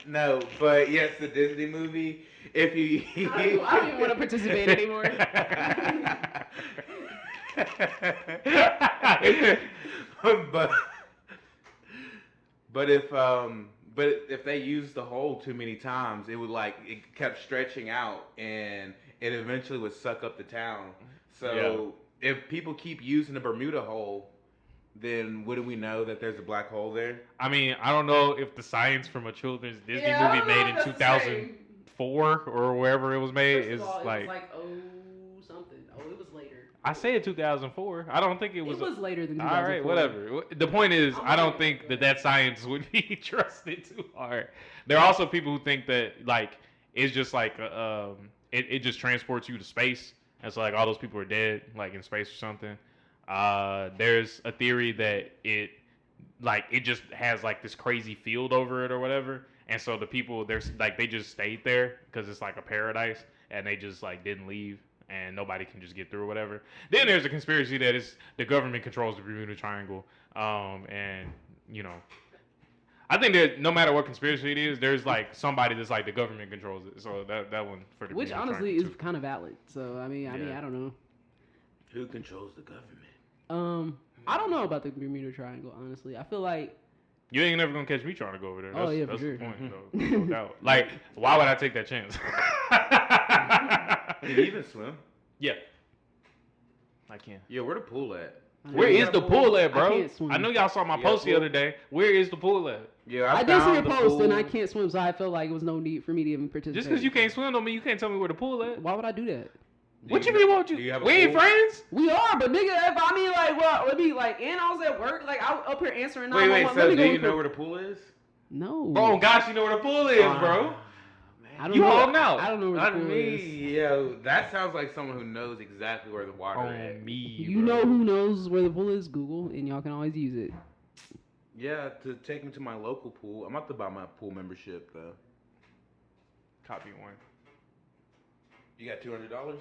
Speaker 2: No, but yes, the Disney movie. If you,
Speaker 1: I don't even want to participate anymore.
Speaker 2: but if they used the hole too many times, it would it kept stretching out, and it eventually would suck up the town. So if people keep using the Bermuda hole, then wouldn't we know that there's a black hole there?
Speaker 3: I mean, I don't know if the science from a children's Disney movie made in 2004 or wherever it was made is like.
Speaker 1: It was like something. Oh, it was later.
Speaker 3: I said 2004. I don't think it was.
Speaker 1: It was later than 2004.
Speaker 3: All right, whatever. The point is, I don't think that science would be trusted too hard. There are also people who think that it's just it just transports you to space, and so all those people are dead in space or something. There's a theory that it just has this crazy field over it or whatever, and so the people they just stayed there because it's like a paradise, and they just didn't leave, and nobody can just get through or whatever. Then there's a conspiracy that the government controls the Bermuda Triangle, and I think that no matter what conspiracy it is, there's somebody that's the government controls it. So that one for the
Speaker 1: which
Speaker 3: Bermuda
Speaker 1: honestly
Speaker 3: Triangle
Speaker 1: is kind of valid. So I mean, I don't know.
Speaker 2: Who controls the government?
Speaker 1: I don't know about the Bermuda Triangle, honestly. I feel like
Speaker 3: you ain't never gonna catch me trying to go over there. That's,
Speaker 1: for
Speaker 3: that's
Speaker 1: sure.
Speaker 3: the point, though. No doubt. Why would I take that chance?
Speaker 2: Can you even swim?
Speaker 3: Yeah, I can.
Speaker 2: Yeah, where the pool at?
Speaker 3: Where is the pool at, bro?
Speaker 1: I can't swim.
Speaker 3: I know y'all saw my post the other day. Where is the pool at?
Speaker 2: Yeah,
Speaker 1: I did see your post, and I can't swim, so I felt like it was no need for me to even participate.
Speaker 3: Just because you can't swim don't mean you can't tell me where the pool at.
Speaker 1: Why would I do that?
Speaker 3: What you mean? Won't you? We ain't friends.
Speaker 1: We are, but nigga, if I mean and I was at work, I was up here answering.
Speaker 2: Wait, so do you know where the pool is?
Speaker 1: No.
Speaker 3: Bro, gosh, you know where the pool is, bro.
Speaker 1: I don't
Speaker 3: You
Speaker 1: know.
Speaker 3: holding out.
Speaker 1: I don't know where the
Speaker 2: Not
Speaker 1: pool
Speaker 2: me,
Speaker 1: is.
Speaker 2: yo. That sounds like someone who knows exactly where the water
Speaker 3: On
Speaker 2: is.
Speaker 3: me,
Speaker 1: You
Speaker 3: bro.
Speaker 1: know who knows where the pool is? Google, and y'all can always use it.
Speaker 2: Yeah, to take me to my local pool. I'm about to buy my pool membership though.
Speaker 3: Copy one.
Speaker 2: You got $200?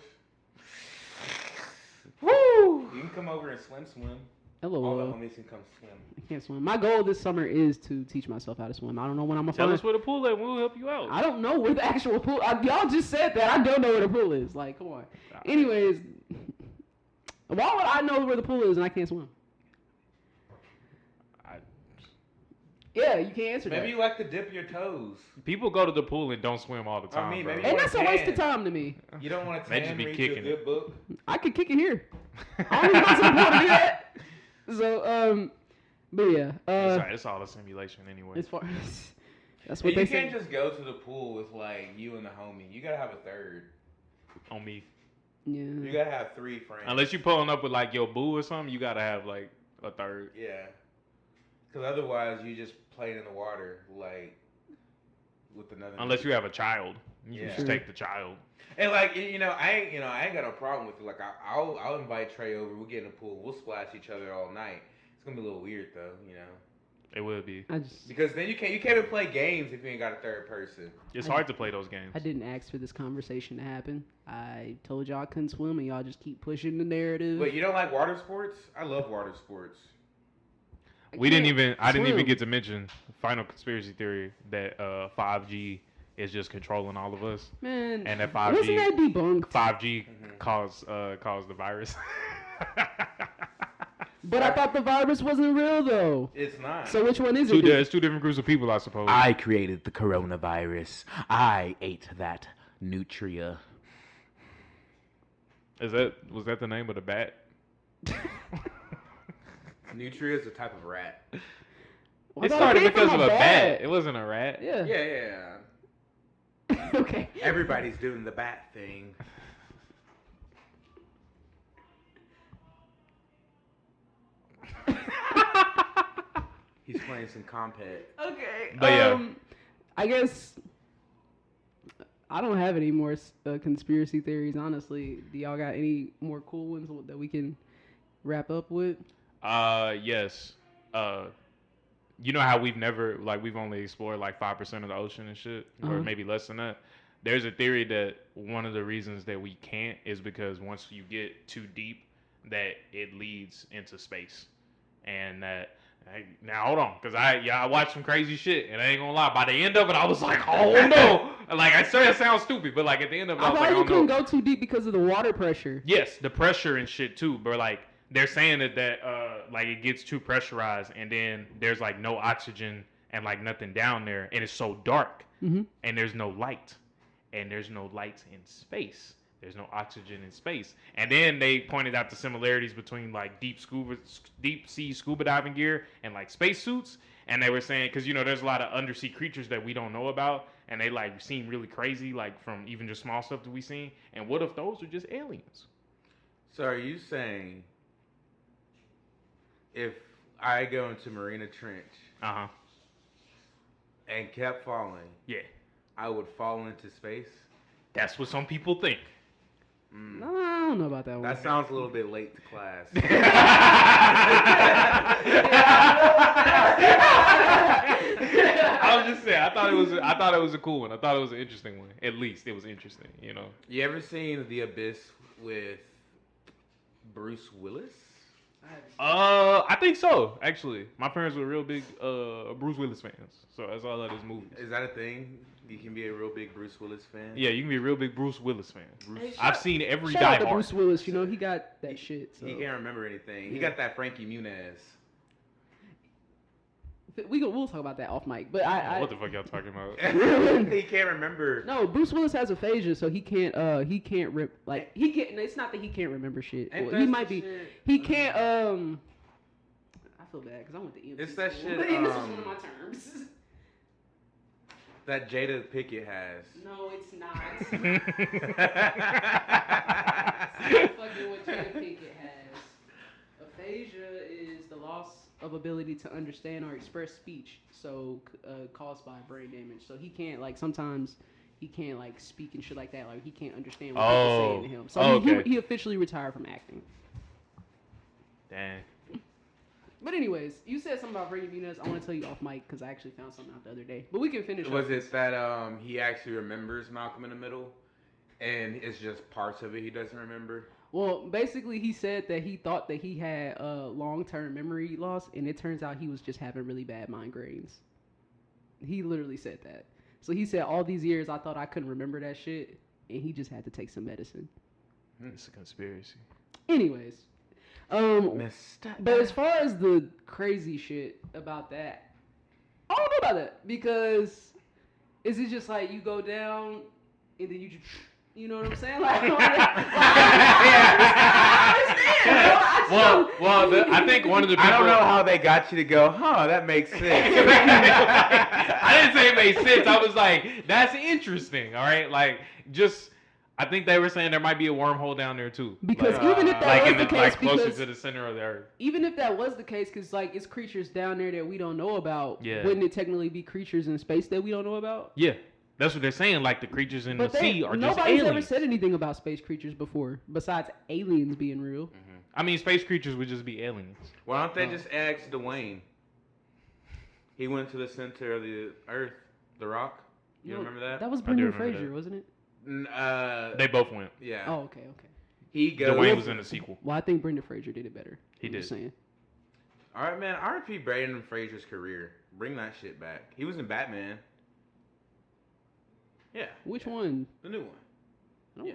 Speaker 3: Woo!
Speaker 2: You can come over and swim.
Speaker 1: Hello.
Speaker 2: All the homies can come swim.
Speaker 1: I can't swim. My goal this summer is to teach myself how to swim. I don't know when I'm gonna
Speaker 3: Tell
Speaker 1: find.
Speaker 3: us where the pool is. We'll help you out.
Speaker 1: I don't know where the actual pool. Y'all just said that. I don't know where the pool is. Like, come on. Anyways, why would I know where the pool is and I can't swim? Yeah, you can't answer that.
Speaker 2: Maybe you like to dip your toes.
Speaker 3: People go to the pool and don't swim all the time.
Speaker 2: mean,
Speaker 3: bro.
Speaker 2: maybe
Speaker 1: And that's a waste of time to me.
Speaker 2: You don't want to
Speaker 3: They just
Speaker 2: tan,
Speaker 3: be
Speaker 2: read
Speaker 3: kicking
Speaker 2: a good book.
Speaker 1: I could kick it here. I don't even go to the pool to do that. So, but yeah.
Speaker 3: That's right. It's all a simulation anyway.
Speaker 1: As far as that's what
Speaker 2: And
Speaker 1: they
Speaker 2: you
Speaker 1: say.
Speaker 2: can't just go to the pool with like you and the homie. You gotta have a third.
Speaker 3: On me.
Speaker 1: Yeah.
Speaker 2: You gotta have 3 friends.
Speaker 3: Unless you pulling up with like your boo or something, you gotta have like a third.
Speaker 2: Yeah. Because otherwise, you just playing in the water like with another.
Speaker 3: Unless you have a child, you
Speaker 2: Yeah.
Speaker 3: can just take the child.
Speaker 2: And like I ain't got no problem with it. Like I'll invite Trey over. We'll get in the pool. We'll splash each other all night. It's gonna be a little weird though,
Speaker 3: It would be.
Speaker 2: Because then you can't even play games if you ain't got a third person.
Speaker 3: It's hard to play those games.
Speaker 1: I didn't ask for this conversation to happen. I told y'all I couldn't swim, and y'all just keep pushing the narrative.
Speaker 2: But you don't like water sports? I love water sports.
Speaker 3: I didn't even
Speaker 1: swim.
Speaker 3: get to mention final conspiracy theory that 5G is just controlling all of us,
Speaker 1: Man,
Speaker 3: and that
Speaker 1: wasn't that
Speaker 3: 5G
Speaker 1: debunked?
Speaker 3: 5G caused the virus.
Speaker 1: But I thought the virus wasn't real though.
Speaker 2: It's not.
Speaker 1: So which one is it?
Speaker 3: It's two different groups of people, I suppose.
Speaker 2: I created the coronavirus. I ate that nutria.
Speaker 3: Was that the name of the bat?
Speaker 2: Nutria is a type of rat.
Speaker 1: Well, I
Speaker 3: It
Speaker 1: thought
Speaker 3: started
Speaker 1: came
Speaker 3: because
Speaker 1: from
Speaker 3: of a bat.
Speaker 1: bat.
Speaker 3: It wasn't a rat.
Speaker 1: Yeah.
Speaker 2: Yeah.
Speaker 1: Okay.
Speaker 2: Everybody's doing the bat thing. He's playing some compet.
Speaker 1: Okay.
Speaker 3: But yeah.
Speaker 1: I guess I don't have any more conspiracy theories. Honestly, do y'all got any more cool ones that we can wrap up with?
Speaker 3: Yes. You know how we've only explored like 5% of the ocean and shit, or maybe less than that. There's a theory that one of the reasons that we can't is because once you get too deep, that it leads into space, and that. Now hold on, cause I watched some crazy shit, and I ain't gonna lie. By the end of it, I was like, oh no! Like I say, it sounds stupid, but like at the end of it, I was like,
Speaker 1: thought
Speaker 3: oh
Speaker 1: you couldn't
Speaker 3: no.
Speaker 1: go too deep because of the water pressure.
Speaker 3: Yes, the pressure and shit too, but like they're saying that like it gets too pressurized, and then there's like no oxygen and like nothing down there, and it's so dark, and there's no light, and there's no light in space. There's no oxygen in space. And then they pointed out the similarities between like deep sea scuba diving gear and like spacesuits. And they were saying, because there's a lot of undersea creatures that we don't know about, and they like seem really crazy, like from even just small stuff that we seen. And what if those are just aliens?
Speaker 2: So are you saying if I go into Marina Trench and kept falling, I would fall into space?
Speaker 3: That's what some people think.
Speaker 1: No, I don't know about that one.
Speaker 2: That sounds a little bit late to class.
Speaker 3: I was just saying, I thought it was a cool one. I thought it was an interesting one. At least it was interesting,
Speaker 2: You ever seen The Abyss with Bruce Willis?
Speaker 3: I think so. Actually, my parents were real big Bruce Willis fans, so that's all of his movies.
Speaker 2: Is that a thing? You can be a real big Bruce Willis fan?
Speaker 3: Yeah, you can be a real big Bruce Willis fan.
Speaker 1: Hey,
Speaker 3: I've seen every
Speaker 1: shout
Speaker 3: Die
Speaker 1: out to
Speaker 3: Hard.
Speaker 1: Bruce Willis. He got that shit. So.
Speaker 2: He can't remember anything. He got that Frankie Muniz.
Speaker 1: We'll talk about that off mic. But
Speaker 3: What the fuck y'all talking about?
Speaker 2: He can't remember.
Speaker 1: No, Bruce Willis has aphasia, so he can't it's not that he can't remember shit. Well, he might be.
Speaker 2: Shit.
Speaker 1: He can't. I feel bad because I went to EMT.
Speaker 2: It's that
Speaker 1: school.
Speaker 2: shit,
Speaker 1: This is one of my terms.
Speaker 2: That Jada Pickett has.
Speaker 1: No, it's not. It's not fucking what Jada Pinkett has. Aphasia is the loss of ability to understand or express speech, so caused by brain damage. So he can't like sometimes he can't like speak and shit like that. Like he can't understand what people saying to him. So he officially retired from acting.
Speaker 3: Dang.
Speaker 1: But anyways, you said something about Brittany Venus. I want to tell you off mic because I actually found something out the other day. But we can finish.
Speaker 2: Was it that he actually remembers Malcolm in the Middle, and it's just parts of it he doesn't remember?
Speaker 1: Well, basically, he said that he thought that he had long-term memory loss, and it turns out he was just having really bad migraines. He literally said that. So he said, all these years I thought I couldn't remember that shit, and he just had to take some medicine.
Speaker 3: It's a conspiracy.
Speaker 1: Anyways. But as far as the crazy shit about that, I don't know about that. Because is it just like you go down, and then you just... You know what I'm saying? Like,
Speaker 3: I think one of the people...
Speaker 2: I don't know how they got you to go, that makes sense.
Speaker 3: I didn't say it made sense. I was like, that's interesting, all right? Like, just... I think they were saying there might be a wormhole down there, too.
Speaker 1: Because even if that was the case...
Speaker 3: Like, closer to the center of the Earth.
Speaker 1: Even if that was the case, because, like, it's creatures down there that we don't know about. Yeah. Wouldn't it technically be creatures in space that we don't know about?
Speaker 3: Yeah. That's what they're saying. Like the creatures in the sea are just aliens.
Speaker 1: Nobody's ever said anything about space creatures before, besides aliens being real.
Speaker 3: Mm-hmm. I mean, space creatures would just be aliens.
Speaker 2: Why don't they just ask Dwayne? He went to the center of the Earth, the rock. You remember that?
Speaker 1: That was Brendan Fraser, wasn't it?
Speaker 3: They both went.
Speaker 2: Yeah.
Speaker 1: Oh, okay.
Speaker 3: Dwayne was in the sequel.
Speaker 1: Well, I think Brendan Fraser did it better.
Speaker 3: He did.
Speaker 1: Just saying.
Speaker 2: All right, man. R.I.P. Brendan Fraser's career. Bring that shit back. He was in Batman. Yeah.
Speaker 1: Which one?
Speaker 2: The new one.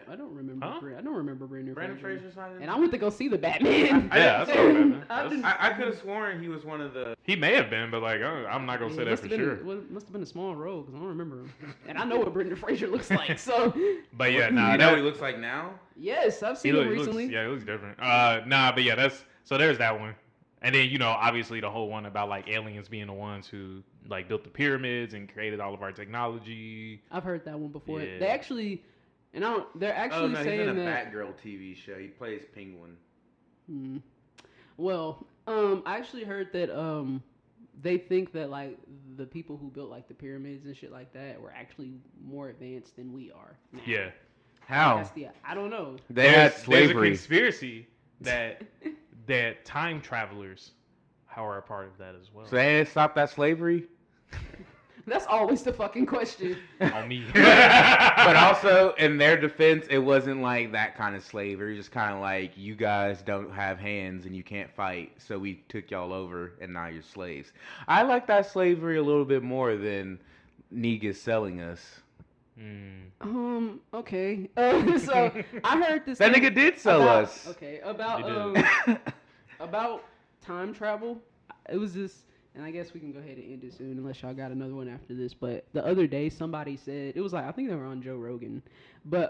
Speaker 1: I don't remember. Huh? I don't remember Brendan
Speaker 2: Fraser's not in.
Speaker 1: And I went to go see the Batman.
Speaker 3: Yeah, that's Batman.
Speaker 2: I could have sworn he was one of the.
Speaker 3: He may have been, but like I'm not gonna say that for sure.
Speaker 1: It must have been a small role because I don't remember him. And I know what Brendan Fraser looks like. So.
Speaker 3: But yeah,
Speaker 2: you know what he looks like now?
Speaker 1: Yes, I've seen him recently.
Speaker 3: He looks different. But yeah, there's that one. And then, obviously the whole one about like aliens being the ones who like built the pyramids and created all of our technology.
Speaker 1: I've heard that one before.
Speaker 3: Yeah.
Speaker 1: They actually, they're actually saying
Speaker 2: he's in a
Speaker 1: that
Speaker 2: Batgirl TV show. He plays Penguin.
Speaker 1: Well, I actually heard that they think that like the people who built like the pyramids and shit like that were actually more advanced than we are now.
Speaker 3: Yeah.
Speaker 2: How?
Speaker 1: I don't know.
Speaker 2: They had slavery.
Speaker 3: There's a conspiracy that time travelers are a part of that as well.
Speaker 2: So they didn't stop that slavery?
Speaker 1: That's always the fucking question.
Speaker 3: On me.
Speaker 2: But also, in their defense, it wasn't like that kind of slavery. Just kind of like, you guys don't have hands and you can't fight, so we took y'all over and now you're slaves. I like that slavery a little bit more than Negus selling us.
Speaker 1: Okay. So I heard this.
Speaker 2: That nigga did sell us.
Speaker 1: Okay, about time travel. It was this, and I guess we can go ahead and end it soon unless y'all got another one after this. But the other day, somebody said it was like I think they were on Joe Rogan, but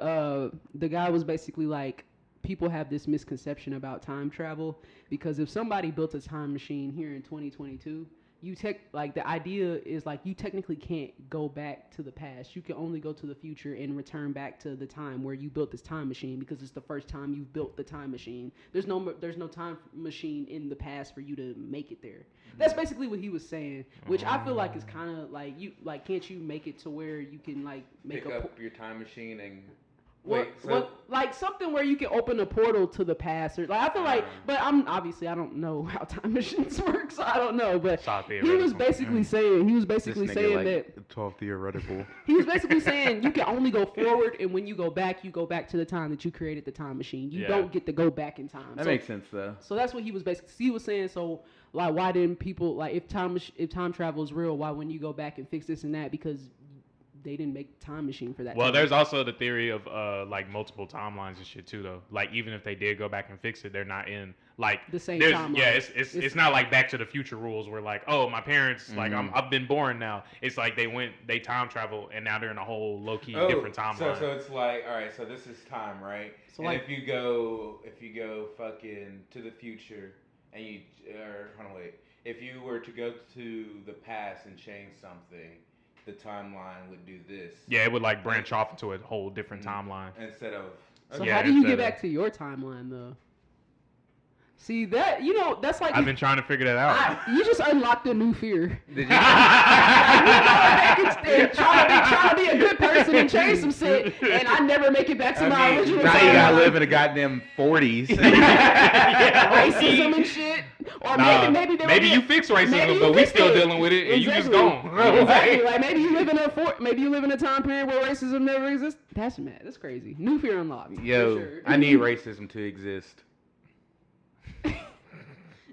Speaker 1: the guy was basically like, people have this misconception about time travel because if somebody built a time machine here in 2022. The idea is like you technically can't go back to the past. You can only go to the future and return back to the time where you built this time machine because it's the first time you've built the time machine. There's no time machine in the past for you to make it there. That's basically what he was saying, which I feel like is kind of like can't you make it to where you can like
Speaker 2: pick up your time machine and
Speaker 1: like something where you can open a portal to the past, or like I feel like, but I don't know how time machines work, so I don't know. But he was basically saying that
Speaker 2: it's all theoretical.
Speaker 1: He was basically saying you can only go forward, and when you go back to the time that you created the time machine. You don't get to go back in time.
Speaker 2: That makes sense though.
Speaker 1: So that's what he was basically. He was saying so. Like, why didn't people like if time travel is real? Why wouldn't you go back and fix this and that? Because they didn't make time machine for that.
Speaker 3: Well, there's also the theory of like multiple timelines and shit too, though. Like even if they did go back and fix it, they're not in like
Speaker 1: the same timeline.
Speaker 3: Yeah, it's not like Back to the Future rules where like, oh, my parents like I've been born now. It's like they time travel and now they're in a whole low key different timeline.
Speaker 2: So it's like, all right, so this is time, right? So and like, if you go fucking to the future and if you were to go to the past and change something, the timeline would do this.
Speaker 3: Yeah, it would like branch off into a whole different timeline.
Speaker 2: Instead of...
Speaker 1: So how do you get back to your timeline, though? See that that's like
Speaker 3: I've been trying to figure that out.
Speaker 1: you just unlocked a new fear.
Speaker 2: Did you?
Speaker 1: Trying to be a good person and change some shit, and I never make it back to my original.
Speaker 2: Now you gotta live in the goddamn 40s.
Speaker 1: Racism and shit. Or maybe
Speaker 3: you fix racism, but we still dealing with it, and you just gone.
Speaker 1: Exactly. Like maybe you live in a time period where racism never exists. That's mad. That's crazy. New fear unlocked.
Speaker 2: Yo,
Speaker 1: sure.
Speaker 2: I need racism to exist.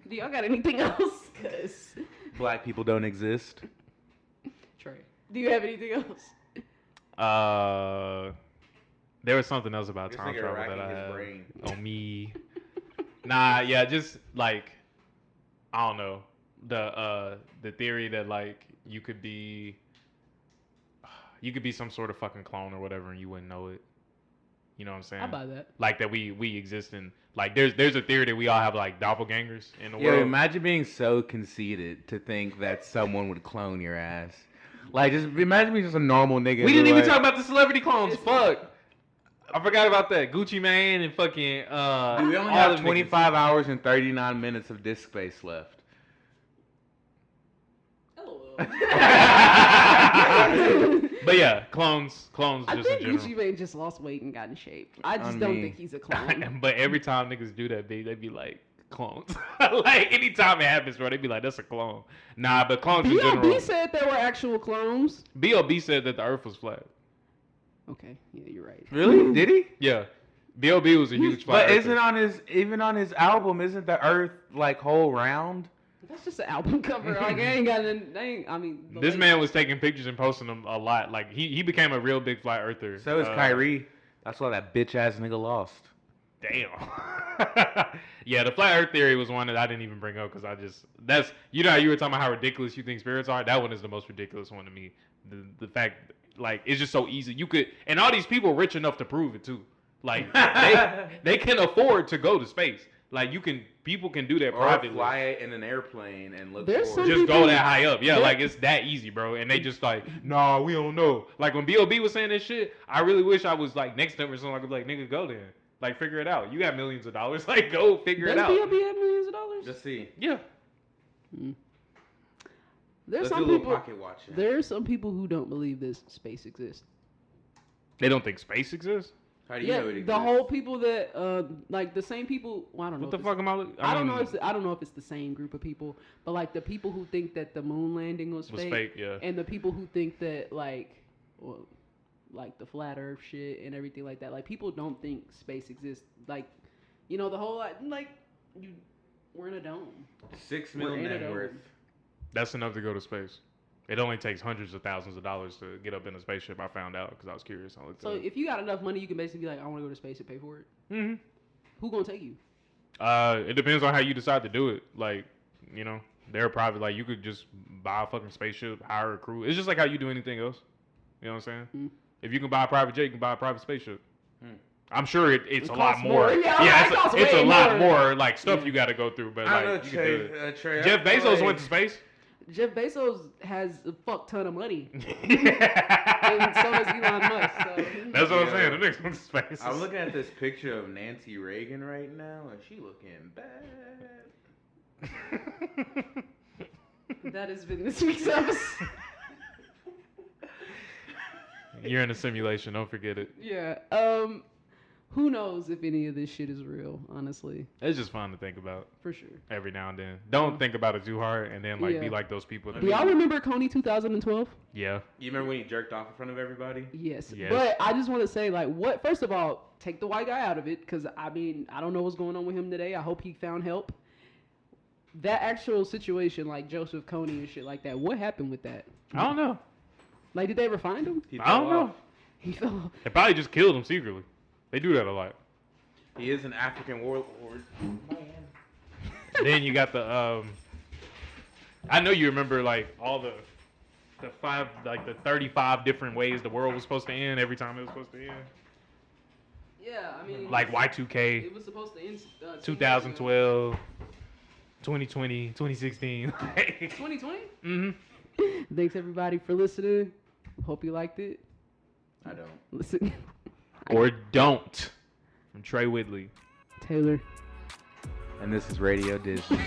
Speaker 1: Do y'all got anything else? Cause
Speaker 2: Black people don't exist.
Speaker 1: Trey, do you have anything else?
Speaker 3: There was something else about
Speaker 2: This
Speaker 3: time
Speaker 2: nigga
Speaker 3: travel that
Speaker 2: racking
Speaker 3: I
Speaker 2: his
Speaker 3: had
Speaker 2: brain.
Speaker 3: on me. Nah, yeah, just like I don't know the theory that like you could be some sort of fucking clone or whatever, and you wouldn't know it. You know what I'm saying?
Speaker 1: I buy that.
Speaker 3: Like that we exist in like there's a theory that we all have like doppelgangers in the
Speaker 2: Yo,
Speaker 3: world.
Speaker 2: imagine being so conceited to think that someone would clone your ass. Like, just imagine being just a normal nigga.
Speaker 3: We didn't even
Speaker 2: like,
Speaker 3: talk about the celebrity clones. Fuck. I forgot about that. Gucci Mane and fucking
Speaker 2: Dude, we only
Speaker 3: all
Speaker 2: have
Speaker 3: them
Speaker 2: 25 hours and 39 minutes of disk space left.
Speaker 3: But yeah, clones
Speaker 1: I
Speaker 3: just in
Speaker 1: think
Speaker 3: general.
Speaker 1: Gucci Mane just lost weight and got in shape. I just don't think he's a clone.
Speaker 3: But every time niggas do that, they be like clones. Like anytime it happens, bro, they be like, that's a clone. Nah, but clones in general.
Speaker 1: B.O.B. said there were actual clones.
Speaker 3: B.O.B. said that the Earth was flat.
Speaker 1: Okay, yeah, you're right.
Speaker 2: Really? Did he?
Speaker 3: Yeah, B.O.B. was a huge flat.
Speaker 2: But
Speaker 3: earther.
Speaker 2: isn't on his album, isn't the Earth like whole round?
Speaker 1: That's just an album cover. Like, I ain't got
Speaker 3: This man was taking pictures and posting them a lot. Like he became a real big flat earther.
Speaker 2: So is Kyrie. That's why that bitch ass nigga lost.
Speaker 3: Damn. Yeah, the flat earth theory was one that I didn't even bring up because that's how you were talking about how ridiculous you think spirits are. That one is the most ridiculous one to me. The fact like it's just so easy. You could, and all these people rich enough to prove it too. Like they can afford to go to space. Like people can do that
Speaker 2: Or
Speaker 3: privately.
Speaker 2: fly it in an airplane and look
Speaker 1: There's
Speaker 2: for
Speaker 1: some
Speaker 2: it.
Speaker 3: Just
Speaker 1: people-
Speaker 3: go that high up. Yeah, like it's that easy, bro. And they just like, nah, we don't know. Like when B.O.B. was saying this shit, I really wish I was like next to him or something. I could be like, nigga, go there. Like figure it out. You got millions of dollars. Like go figure it
Speaker 1: Does
Speaker 3: out.
Speaker 1: B.O.B. have millions of dollars?
Speaker 2: Just see.
Speaker 3: Yeah.
Speaker 1: There's
Speaker 2: Let's do a
Speaker 1: some
Speaker 2: little
Speaker 1: people.
Speaker 2: pocket watching.
Speaker 1: There are some people who don't believe this space exists.
Speaker 3: They don't think space exists?
Speaker 2: How do you know it exists?
Speaker 1: the whole people that like the same people. Well, I don't know.
Speaker 3: What the
Speaker 1: if
Speaker 3: fuck
Speaker 1: it's-
Speaker 3: am I?
Speaker 1: I don't know. I don't know if it's the same group of people, but like the people who think that the moon landing was fake,
Speaker 3: yeah.
Speaker 1: and the people who think that like the flat Earth shit and everything like that. Like people don't think space exists. Like, the whole we're in a dome.
Speaker 2: 6
Speaker 1: We're
Speaker 2: million
Speaker 1: in a
Speaker 2: net
Speaker 1: dome.
Speaker 2: worth.
Speaker 3: That's enough to go to space. It only takes hundreds of thousands of dollars to get up in a spaceship. I found out because I was curious. I looked
Speaker 1: So
Speaker 3: it up.
Speaker 1: if you got enough money, you can basically be like, I want to go to space and pay for it.
Speaker 3: Mm-hmm.
Speaker 1: Who gonna take you?
Speaker 3: It depends on how you decide to do it. Like, they're private. Like, you could just buy a fucking spaceship, hire a crew. It's just like how you do anything else. You know what I'm saying?
Speaker 1: Mm.
Speaker 3: If you can buy a private jet, you can buy a private spaceship.
Speaker 2: Mm.
Speaker 3: I'm sure it's
Speaker 1: It
Speaker 3: a lot
Speaker 1: costs
Speaker 3: more.
Speaker 1: more. Yeah,
Speaker 3: Yeah,
Speaker 1: it costs
Speaker 3: it's a
Speaker 1: way
Speaker 3: lot
Speaker 1: more.
Speaker 3: more like stuff you got to go through. But
Speaker 2: I
Speaker 3: like,
Speaker 2: don't know,
Speaker 3: you can do it.
Speaker 2: Trey.
Speaker 3: Jeff Bezos went to space.
Speaker 1: Jeff Bezos has a fuck ton of money, and so does Elon Musk. So.
Speaker 3: That's what I'm
Speaker 2: Yeah.
Speaker 3: saying. The next one's space.
Speaker 2: I'm looking at this picture of Nancy Reagan right now, and she looking bad.
Speaker 1: That has been this week's episode.
Speaker 3: You're in a simulation. Don't forget it.
Speaker 1: Yeah. Who knows if any of this shit is real? Honestly,
Speaker 3: It's just fun to think about
Speaker 1: for sure.
Speaker 3: every now and then. Don't think about it too hard, and then like be
Speaker 1: Yeah.
Speaker 3: like those people. That
Speaker 1: Do y'all remember Coney 2012?
Speaker 3: Yeah.
Speaker 2: You remember when he jerked off in front of everybody?
Speaker 1: Yes.
Speaker 3: Yes.
Speaker 1: But I just want to say, like, what? First of all, take the white guy out of it, because I don't know what's going on with him today. I hope he found help. That actual situation, like Joseph Coney and shit like that, what happened with that?
Speaker 3: I don't know.
Speaker 1: Like, did they ever find him?
Speaker 2: He
Speaker 3: I don't
Speaker 2: fell
Speaker 3: know.
Speaker 2: off.
Speaker 1: He fell.
Speaker 3: They probably just killed him secretly. They do that a lot.
Speaker 2: He is an African warlord.
Speaker 3: Then you got the I know you remember like all the 35 different ways the world was supposed to end every time it was supposed to end.
Speaker 1: Yeah, I mean,
Speaker 3: Like Y2K,
Speaker 1: it was supposed to end
Speaker 3: 2012, 2020, 2016.
Speaker 1: 2020.
Speaker 3: Mm-hmm.
Speaker 1: Thanks everybody for listening. Hope you liked it.
Speaker 2: I don't.
Speaker 1: Listen,
Speaker 3: Or don't. From Trey Whitley.
Speaker 1: Taylor.
Speaker 2: And this is Radio Disney.